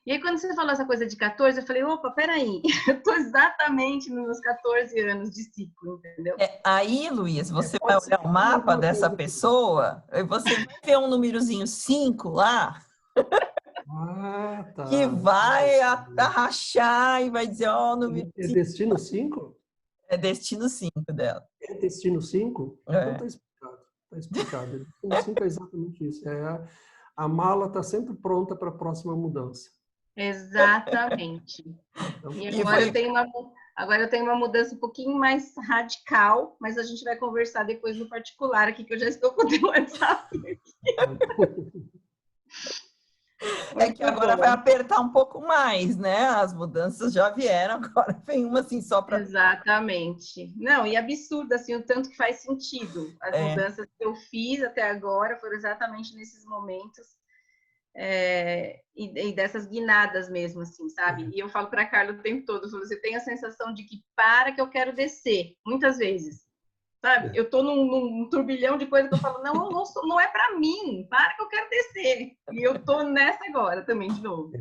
E aí, quando você falou essa coisa de 14, eu falei, opa, peraí, eu estou exatamente nos meus 14 anos de ciclo, entendeu? Aí, Luiz, você vai olhar o mapa dessa pessoa, e você vai ver um númerozinho 5 lá, tá. que vai arrachar e vai dizer, ó, número 5. É destino 5? É destino 5 dela. É destino 5? Então tá explicado. Tá explicado. Destino 5 é exatamente isso. A mala está sempre pronta para a próxima mudança. Exatamente. Então, e agora eu tenho uma mudança um pouquinho mais radical, mas a gente vai conversar depois no particular aqui, que eu já estou com o WhatsApp. É que agora vai apertar um pouco mais, né? As mudanças já vieram, agora vem uma assim só para... Exatamente. Não, e absurdo, assim, o tanto que faz sentido. As mudanças que eu fiz até agora foram exatamente nesses momentos e dessas guinadas mesmo, assim, sabe? E eu falo para a Carla o tempo todo, você tem a sensação de que para que eu quero descer, muitas vezes. Sabe? Eu tô num turbilhão de coisas que eu falo, não é para mim, para que eu quero descer. E eu tô nessa agora também, de novo.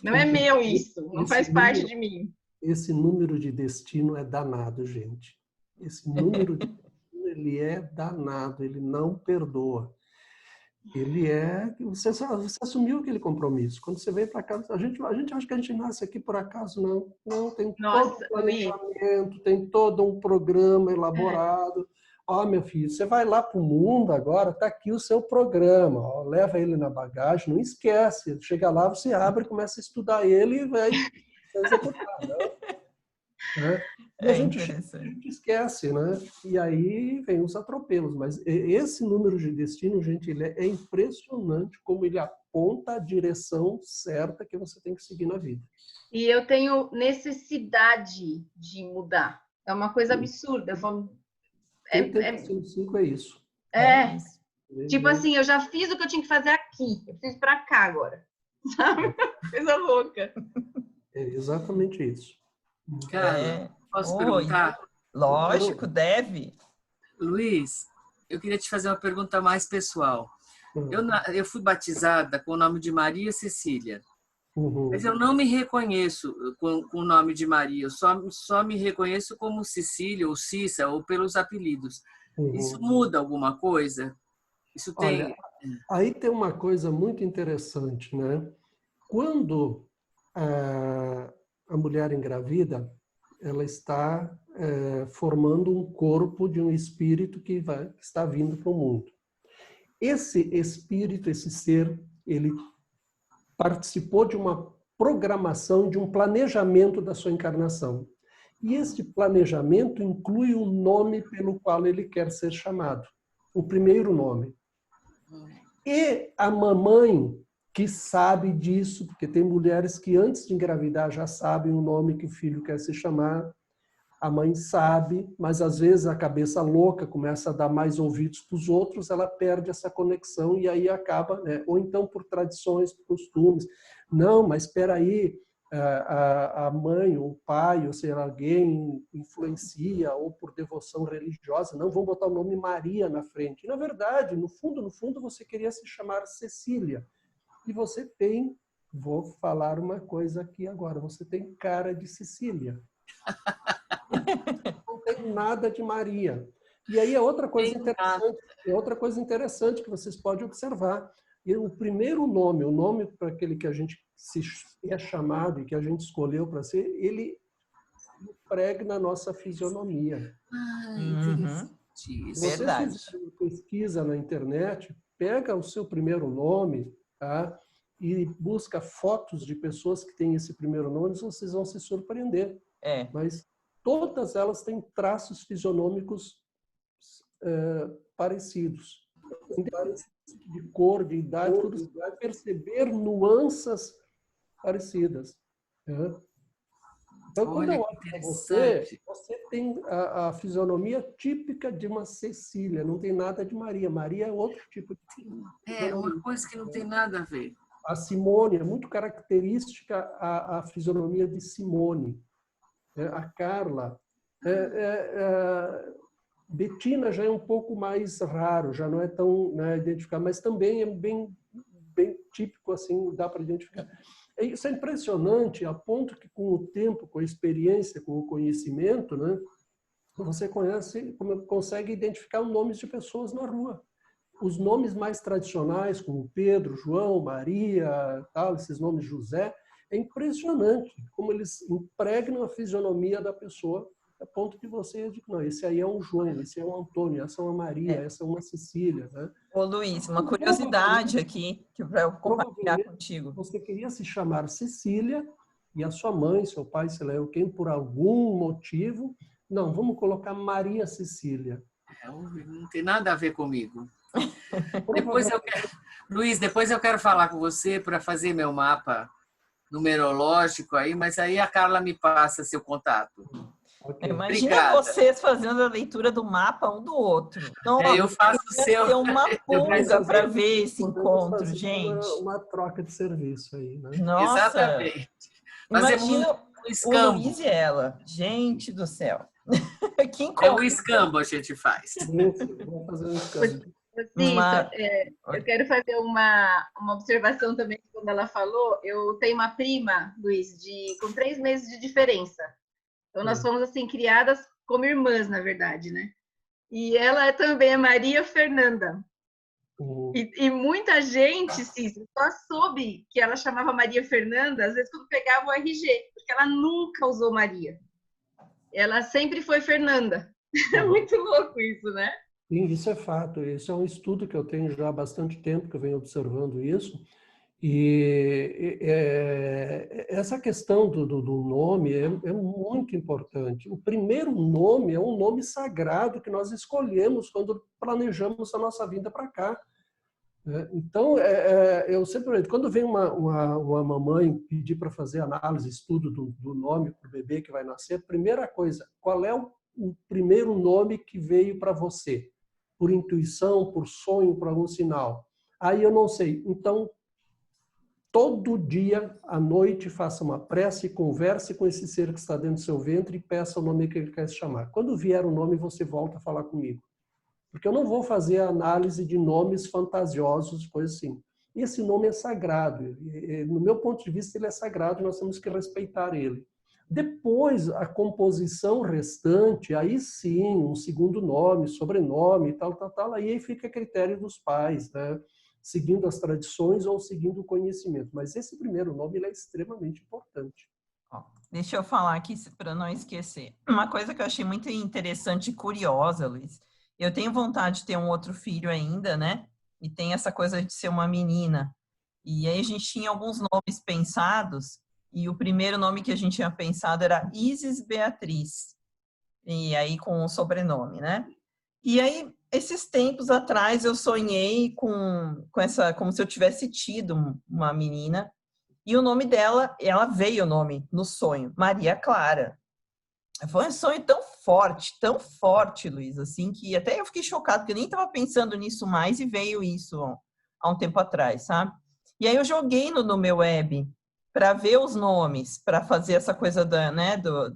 Não é meu isso, não faz parte de mim. Esse número de destino é danado, gente. Esse número de destino, ele é danado, ele não perdoa. Ele você assumiu aquele compromisso. Quando você vem para cá, a gente acha que a gente nasce aqui por acaso, não. Não, tem todo um planejamento, tem todo um programa elaborado. Ó, meu filho, você vai lá para o mundo agora, está aqui o seu programa. Ó, leva ele na bagagem, não esquece. Chega lá, você abre, começa a estudar ele e vai executar. Né? E a gente esquece, né? E aí vem os atropelos. Mas esse número de destino, gente, ele é impressionante como ele aponta a direção certa que você tem que seguir na vida. E eu tenho necessidade de mudar. É uma coisa absurda. Eu falo, destino 5 é isso. Tipo assim, eu já fiz o que eu tinha que fazer aqui. Eu preciso ir para cá agora. Sabe? Coisa louca. É exatamente isso. Cara, Posso Oi, perguntar? lógico, deve. Luiz, eu queria te fazer uma pergunta mais pessoal. Eu fui batizada com o nome de Maria Cecília, mas eu não me reconheço com o nome de Maria, eu só me reconheço como Cecília ou Cissa ou pelos apelidos. Isso muda alguma coisa? Isso tem... Olha, aí tem uma coisa muito interessante, né? Quando a mulher engravida, ela está formando um corpo de um espírito que está vindo para o mundo. Esse espírito, esse ser, ele participou de uma programação, de um planejamento da sua encarnação. E esse planejamento inclui o nome pelo qual ele quer ser chamado, o primeiro nome. E a mamãe que sabe disso, porque tem mulheres que antes de engravidar já sabem o nome que o filho quer se chamar, a mãe sabe, mas às vezes a cabeça louca começa a dar mais ouvidos para os outros, ela perde essa conexão e aí acaba, né? Ou então por tradições, por costumes. Não, mas espera aí, a mãe, ou o pai, ou seja, alguém influencia, ou por devoção religiosa, não, vão botar o nome Maria na frente. E, na verdade, no fundo, você queria se chamar Cecília. E você tem, vou falar uma coisa aqui agora, você tem cara de Cecília. Não tem nada de Maria. E aí é outra coisa interessante que vocês podem observar. E o primeiro nome, o nome para aquele que a gente é chamado e que a gente escolheu para ser, ele impregna a nossa fisionomia. Se vocês fizerem uma pesquisa na internet, pega o seu primeiro nome, tá? E busca fotos de pessoas que têm esse primeiro nome, vocês vão se surpreender. Mas todas elas têm traços fisionômicos parecidos. De cor, de idade, tudo você vai perceber nuances parecidas. Então, quando eu olho para você, você tem a fisionomia típica de uma Cecília, não tem nada de Maria. Maria é outro tipo de fisionomia. É uma coisa que não tem nada a ver. A Simone é muito característica a fisionomia de Simone. A Carla. Bettina já é um pouco mais raro, já não é tão, né, identificado, mas também é bem típico, assim, dá para identificar. Isso é impressionante, a ponto que com o tempo, com a experiência, com o conhecimento, né, você consegue identificar nomes de pessoas na rua. Os nomes mais tradicionais, como Pedro, João, Maria, tal, esses nomes José, é impressionante como eles impregnam a fisionomia da pessoa, a ponto que você diz, não, esse aí é um João, esse é um Antônio, essa é uma Maria, essa é uma Cecília. Né? Ô, Luiz, uma curiosidade aqui que eu compartilhar contigo. Você queria se chamar Cecília e a sua mãe, seu pai, sei lá, quem, por algum motivo, não, vamos colocar Maria Cecília. Não tem nada a ver comigo. Luiz, depois eu quero falar com você para fazer meu mapa numerológico aí, mas aí a Carla me passa seu contato. Okay. Imagina vocês fazendo a leitura do mapa um do outro. Então, eu faço o seu. Ter uma pulga para ver esse encontro, gente. Uma troca de serviço aí, né? Nossa. Exatamente. Imagina o Luiz e ela. Gente do céu. Que encontro. É um escambo a gente faz. Vamos fazer um escambo. Eu quero fazer uma observação também. Quando ela falou, eu tenho uma prima, Luiz, com 3 meses de diferença. Então, nós fomos, assim, criadas como irmãs, na verdade, né? E ela também é Maria Fernanda. E muita gente, Cícero, só soube que ela chamava Maria Fernanda, às vezes, quando pegava o RG, porque ela nunca usou Maria. Ela sempre foi Fernanda. É muito louco isso, né? Sim, isso é fato. Isso é um estudo que eu tenho já há bastante tempo, que eu venho observando isso. E essa questão do nome é muito importante. O primeiro nome é um nome sagrado que nós escolhemos quando planejamos a nossa vinda para cá. Então, eu sempre, quando vem uma mamãe pedir para fazer análise, estudo do nome para o bebê que vai nascer, primeira coisa, qual é o primeiro nome que veio para você? Por intuição, por sonho, por algum sinal? Aí eu não sei. Então, todo dia, à noite, faça uma prece, converse com esse ser que está dentro do seu ventre e peça o nome que ele quer se chamar. Quando vier o nome, você volta a falar comigo. Porque eu não vou fazer a análise de nomes fantasiosos, coisas assim. Esse nome é sagrado. No meu ponto de vista, ele é sagrado, nós temos que respeitar ele. Depois, a composição restante, aí sim, um segundo nome, sobrenome, tal, aí fica a critério dos pais, né? Seguindo as tradições ou seguindo o conhecimento. Mas esse primeiro nome ele é extremamente importante. Deixa eu falar aqui para não esquecer. Uma coisa que eu achei muito interessante e curiosa, Luiz. Eu tenho vontade de ter um outro filho ainda, né? E tem essa coisa de ser uma menina. E aí a gente tinha alguns nomes pensados, e o primeiro nome que a gente tinha pensado era Isis Beatriz. E aí com o sobrenome, né? E aí, esses tempos atrás, eu sonhei com essa, como se eu tivesse tido uma menina, e o nome dela, ela veio o nome no sonho, Maria Clara. Foi um sonho tão forte, Luiz, assim, que até eu fiquei chocada, porque eu nem estava pensando nisso mais, e veio isso há um tempo atrás, sabe? E aí eu joguei no meu web para ver os nomes, para fazer essa coisa do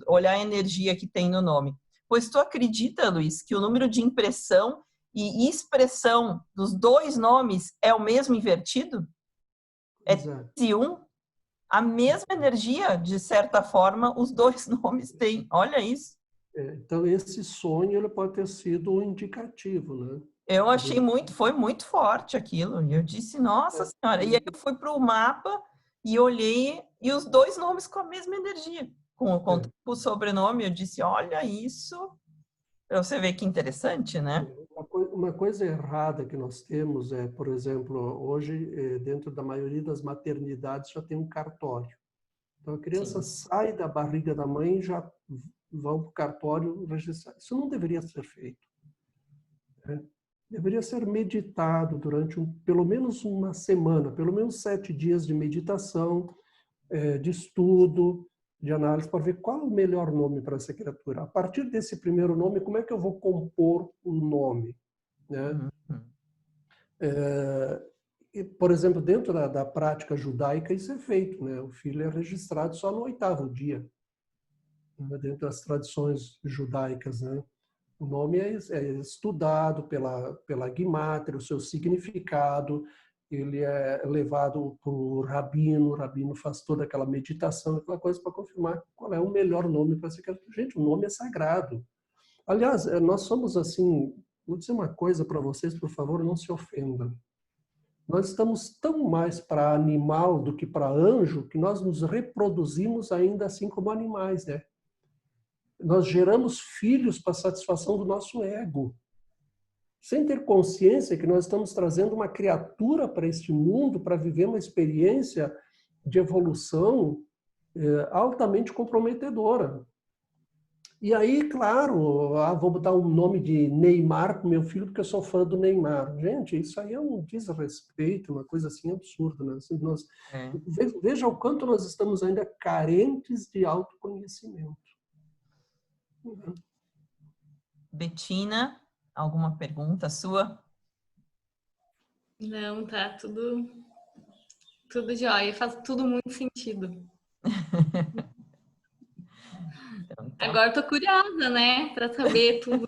olhar a energia que tem no nome. Pois tu acredita, Luiz, que o número de impressão e expressão dos dois nomes é o mesmo invertido? É 1, a mesma energia, de certa forma, os dois nomes têm. Olha isso. Então, esse sonho ele pode ter sido um indicativo, né? Eu achei foi muito forte aquilo. E eu disse, nossa senhora. E aí eu fui para o mapa e olhei, e os dois nomes com a mesma energia. Com o sobrenome, eu disse, olha isso. Para você ver que interessante, né? Uma coisa errada que nós temos é, por exemplo, hoje, dentro da maioria das maternidades, já tem um cartório. Então, a criança sai da barriga da mãe e já vão para o cartório registrar. Isso não deveria ser feito. Né? Deveria ser meditado durante pelo menos uma semana, pelo menos 7 dias de meditação, de estudo, de análise, para ver qual é o melhor nome para essa criatura. A partir desse primeiro nome, como é que eu vou compor o nome? Né? Por exemplo, dentro da prática judaica, isso é feito. Né? O filho é registrado só no 8º dia, né? Dentro das tradições judaicas. Né? O nome é estudado pela Guimátria, o seu significado, ele é levado para o rabino faz toda aquela meditação, aquela coisa para confirmar qual é o melhor nome para essa criatura. Gente, o nome é sagrado. Aliás, nós somos assim, vou dizer uma coisa para vocês, por favor, não se ofendam. Nós estamos tão mais para animal do que para anjo, que nós nos reproduzimos ainda assim como animais, né? Nós geramos filhos para satisfação do nosso ego, sem ter consciência que nós estamos trazendo uma criatura para este mundo para viver uma experiência de evolução altamente comprometedora. E aí, claro, vou botar o nome de Neymar para o meu filho porque eu sou fã do Neymar. Gente, isso aí é um desrespeito, uma coisa assim absurda. Né? Veja o quanto nós estamos ainda carentes de autoconhecimento. Betina, alguma pergunta sua? Não, tá tudo jóia, faz tudo muito sentido. Então, tá. Agora eu tô curiosa, né, para saber tudo.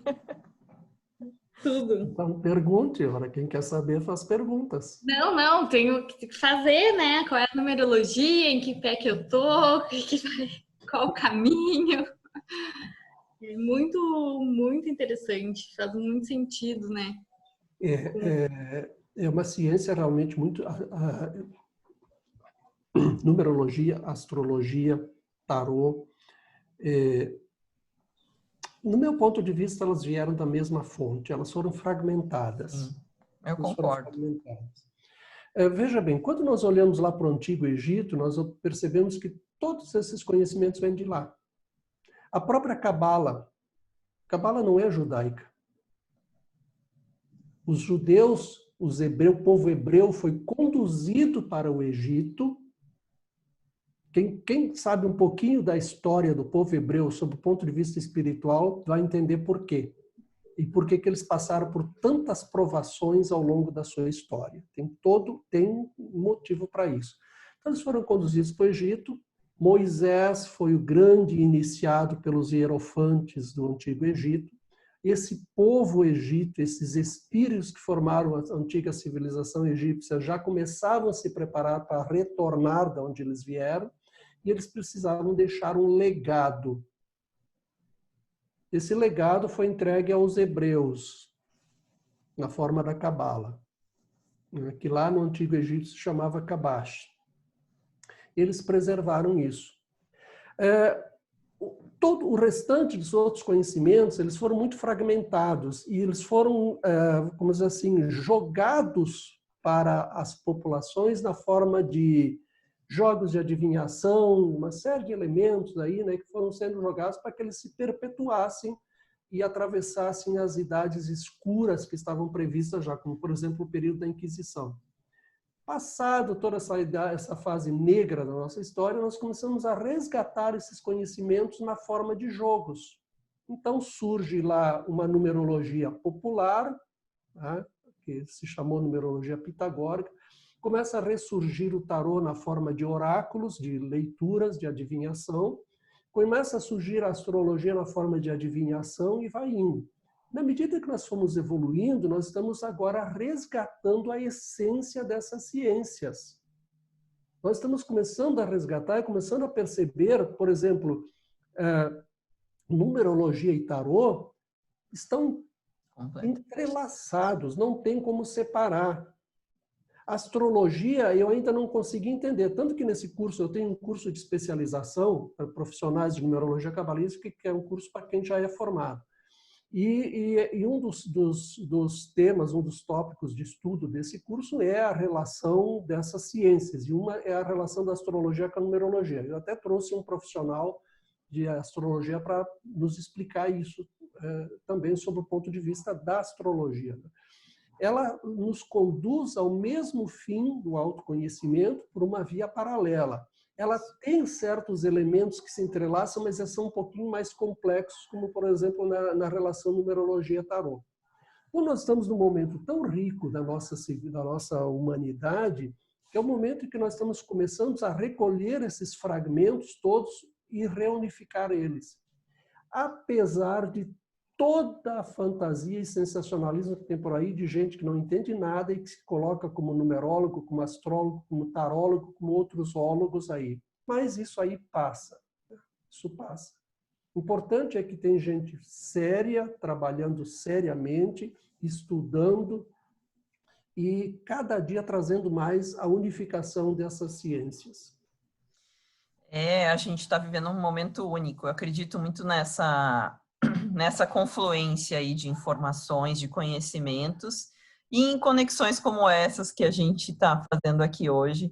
Tudo. Então, pergunte, ora, quem quer saber faz perguntas. Não, tenho que fazer, né? Qual é a numerologia, em que pé que eu tô, qual o caminho. É muito interessante, faz muito sentido, né? É uma ciência realmente muito... numerologia, astrologia, tarô. No meu ponto de vista, elas vieram da mesma fonte, elas foram fragmentadas. Eu concordo. Veja bem, quando nós olhamos lá para o Antigo Egito, nós percebemos que todos esses conhecimentos vêm de lá. A própria Cabala não é judaica. Os judeus, o povo hebreu foi conduzido para o Egito. Quem sabe um pouquinho da história do povo hebreu sob o ponto de vista espiritual vai entender por quê. E por que eles passaram por tantas provações ao longo da sua história. Tem um motivo para isso. Então, eles foram conduzidos para o Egito. Moisés foi o grande iniciado pelos hierofantes do Antigo Egito. Esse povo egito, esses espíritos que formaram a antiga civilização egípcia, já começavam a se preparar para retornar de onde eles vieram, e eles precisavam deixar um legado. Esse legado foi entregue aos hebreus, na forma da Cabala, que lá no Antigo Egito se chamava Kabash. Eles preservaram isso. Todo o restante dos outros conhecimentos, eles foram muito fragmentados e eles foram, como dizer assim, jogados para as populações na forma de jogos de adivinhação, uma série de elementos aí, né, que foram sendo jogados para que eles se perpetuassem e atravessassem as idades escuras que estavam previstas já, como, por exemplo, o período da Inquisição. Passado toda essa fase negra da nossa história, nós começamos a resgatar esses conhecimentos na forma de jogos. Então surge lá uma numerologia popular, né, que se chamou numerologia pitagórica, começa a ressurgir o tarô na forma de oráculos, de leituras, de adivinhação, começa a surgir a astrologia na forma de adivinhação e vai indo. Na medida que nós fomos evoluindo, nós estamos agora resgatando a essência dessas ciências. Nós estamos começando a resgatar e começando a perceber, por exemplo, numerologia e tarô estão entrelaçados, não tem como separar. Astrologia eu ainda não consegui entender, tanto que nesse curso eu tenho um curso de especialização para profissionais de numerologia cabalística, que é um curso para quem já é formado. E um dos temas, um dos tópicos de estudo desse curso é a relação dessas ciências, e uma é a relação da astrologia com a numerologia. Eu até trouxe um profissional de astrologia para nos explicar isso também sob o ponto de vista da astrologia. Ela nos conduz ao mesmo fim do autoconhecimento por uma via paralela. Ela tem certos elementos que se entrelaçam, mas são um pouquinho mais complexos, como, por exemplo, na relação numerologia-tarô. Então, nós estamos num momento tão rico da nossa humanidade, que é o momento em que nós estamos começando a recolher esses fragmentos todos e reunificar eles. Apesar de toda a fantasia e sensacionalismo que tem por aí de gente que não entende nada e que se coloca como numerólogo, como astrólogo, como tarólogo, como outros ólogos aí. Mas isso aí passa. Isso passa. O importante é que tem gente séria, trabalhando seriamente, estudando e cada dia trazendo mais a unificação dessas ciências. A gente está vivendo um momento único. Eu acredito muito nessa confluência aí de informações, de conhecimentos, e em conexões como essas que a gente está fazendo aqui hoje,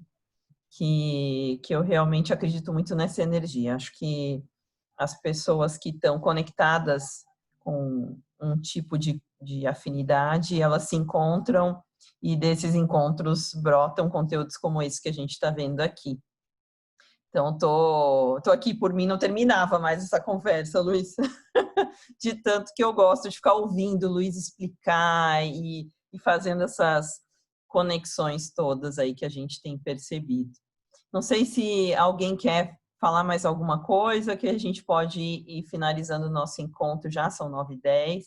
que eu realmente acredito muito nessa energia. Acho que as pessoas que estão conectadas com um tipo de afinidade, elas se encontram e desses encontros brotam conteúdos como esse que a gente está vendo aqui. Então, tô aqui, por mim não terminava mais essa conversa, Luiz, de tanto que eu gosto de ficar ouvindo o Luiz explicar e fazendo essas conexões todas aí que a gente tem percebido. Não sei se alguém quer falar mais alguma coisa, que a gente pode ir finalizando o nosso encontro já, são 9h10,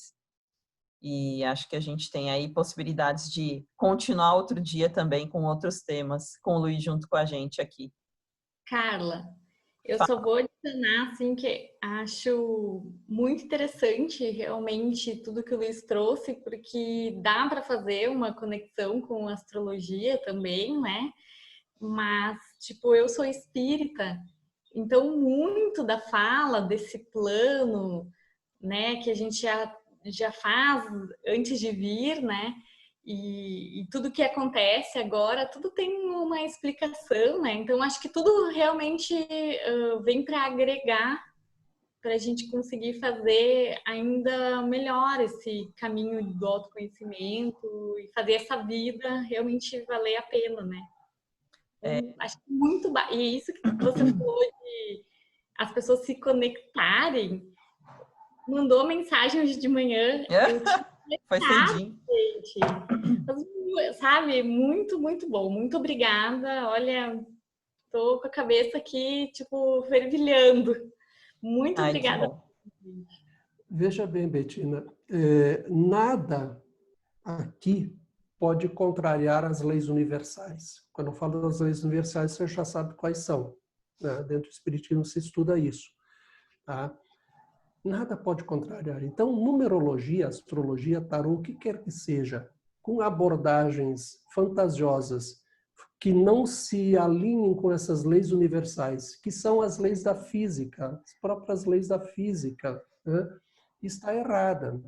e acho que a gente tem aí possibilidades de continuar outro dia também com outros temas, com o Luiz junto com a gente aqui. Carla, eu só vou adicionar, assim, que acho muito interessante realmente tudo que o Luiz trouxe, porque dá para fazer uma conexão com a astrologia também, né? Mas, tipo, eu sou espírita, então muito da fala desse plano, né, que a gente já faz antes de vir, né? E tudo que acontece agora, tudo tem uma explicação, né? Então, acho que tudo realmente vem para agregar, para a gente conseguir fazer ainda melhor esse caminho do autoconhecimento e fazer essa vida realmente valer a pena, né? Então, acho que muito... E isso que você falou de as pessoas se conectarem, mandou mensagem hoje de manhã, eu foi cedinho. Gente, sabe, muito, muito bom. Muito obrigada. Olha, Tô com a cabeça aqui, tipo, fervilhando. Muito obrigada. Veja bem, Bettina, nada aqui pode contrariar as leis universais. Quando eu falo das leis universais, você já sabe quais são, né? Dentro do Espiritismo se estuda isso. Tá? Nada pode contrariar. Então, numerologia, astrologia, tarô, o que quer que seja, com abordagens fantasiosas que não se alinhem com essas leis universais, que são as leis da física, as próprias leis da física, né? Está errada.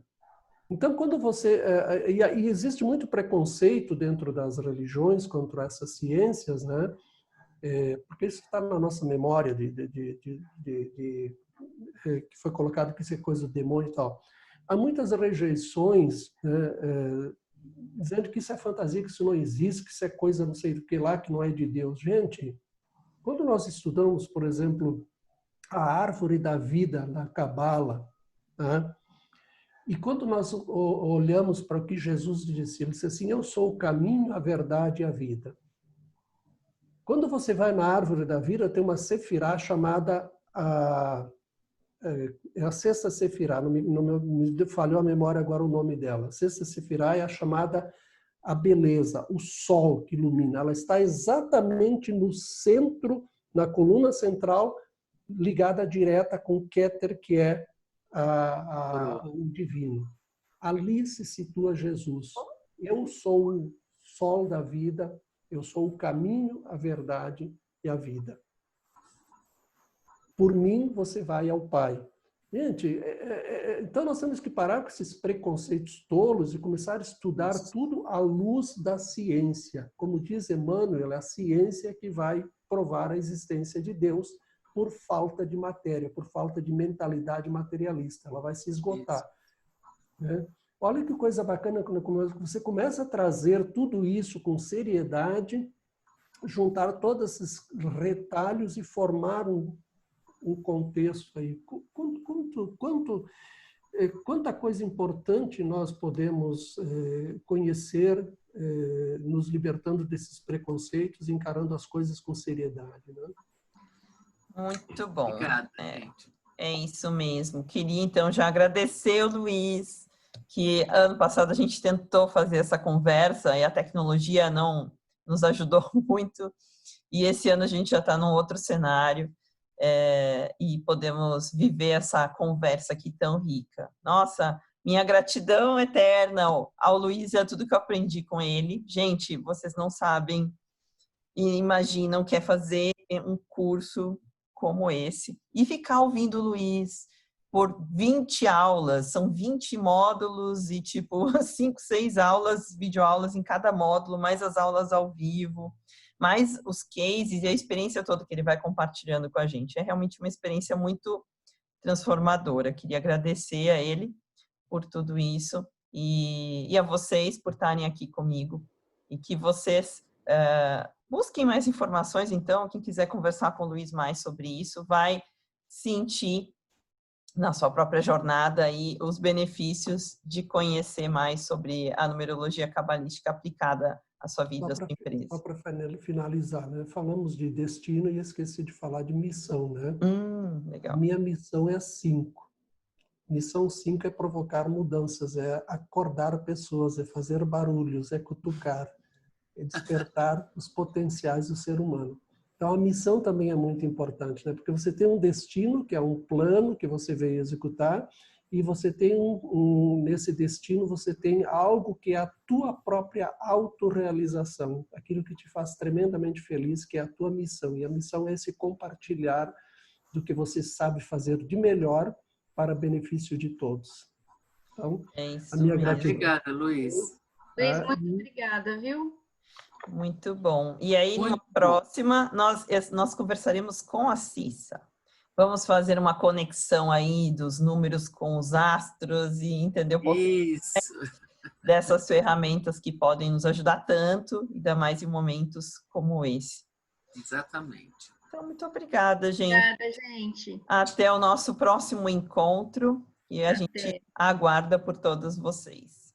Então, quando você... E existe muito preconceito dentro das religiões contra essas ciências, né? Porque isso está na nossa memória que foi colocado que isso é coisa do demônio e tal. Há muitas rejeições, né, dizendo que isso é fantasia, que isso não existe, que isso é coisa não sei do que lá, que não é de Deus. Gente, quando nós estudamos, por exemplo, a árvore da vida na Cabala, né, e quando nós olhamos para o que Jesus disse, ele disse assim, eu sou o caminho, a verdade e a vida. Quando você vai na árvore da vida, tem uma sefirá chamada a sexta sefirá, me falhou a memória agora o nome dela. A sexta sefirá é a chamada a beleza, o sol que ilumina. Ela está exatamente no centro, na coluna central, ligada direta com o Keter, que é o divino. Ali se situa Jesus. Eu sou o sol da vida, eu sou o caminho, a verdade e a vida. Por mim, você vai ao Pai. Gente, então nós temos que parar com esses preconceitos tolos e começar a estudar tudo à luz da ciência. Como diz Emmanuel, é a ciência que vai provar a existência de Deus por falta de matéria, por falta de mentalidade materialista. Ela vai se esgotar. Né? Olha que coisa bacana quando você começa a trazer tudo isso com seriedade, juntar todos esses retalhos e formar um contexto aí. Quanta coisa importante nós podemos conhecer, nos libertando desses preconceitos, encarando as coisas com seriedade. Né? Muito bom. Obrigada, é isso mesmo. Queria, então, já agradecer o Luiz, que ano passado a gente tentou fazer essa conversa e a tecnologia não nos ajudou muito. E esse ano a gente já está num outro cenário. E podemos viver essa conversa aqui tão rica. Nossa, minha gratidão eterna ao Luiz e a tudo que eu aprendi com ele. Gente, vocês não sabem e imaginam que é fazer um curso como esse e ficar ouvindo o Luiz por 20 aulas, são 20 módulos e tipo 5, 6 aulas, videoaulas em cada módulo, mais as aulas ao vivo, mais os cases e a experiência toda que ele vai compartilhando com a gente. É realmente uma experiência muito transformadora. Queria agradecer a ele por tudo isso e a vocês por estarem aqui comigo e que vocês busquem mais informações, então, quem quiser conversar com o Luiz mais sobre isso, vai sentir na sua própria jornada aí os benefícios de conhecer mais sobre a numerologia cabalística aplicada à sua vida, à sua empresa. Só para finalizar, né? Falamos de destino e esqueci de falar de missão, né? Legal. Minha missão é 5. Missão 5 é provocar mudanças, é acordar pessoas, é fazer barulhos, é cutucar, é despertar os potenciais do ser humano. Então, a missão também é muito importante, né? Porque você tem um destino, que é um plano que você veio executar, e você tem nesse destino, você tem algo que é a tua própria autorrealização, aquilo que te faz tremendamente feliz, que é a tua missão. E a missão é esse compartilhar do que você sabe fazer de melhor para benefício de todos. Então, a minha gratidão. Obrigada, Luiz. Luiz, muito obrigada, viu? Muito bom. E aí, na próxima, nós conversaremos com a Cissa. Vamos fazer uma conexão aí dos números com os astros e entender um pouco dessas ferramentas que podem nos ajudar tanto, ainda mais em momentos como esse. Exatamente. Então, muito obrigada, gente. Obrigada, gente. Até o nosso próximo encontro e a gente aguarda por todos vocês.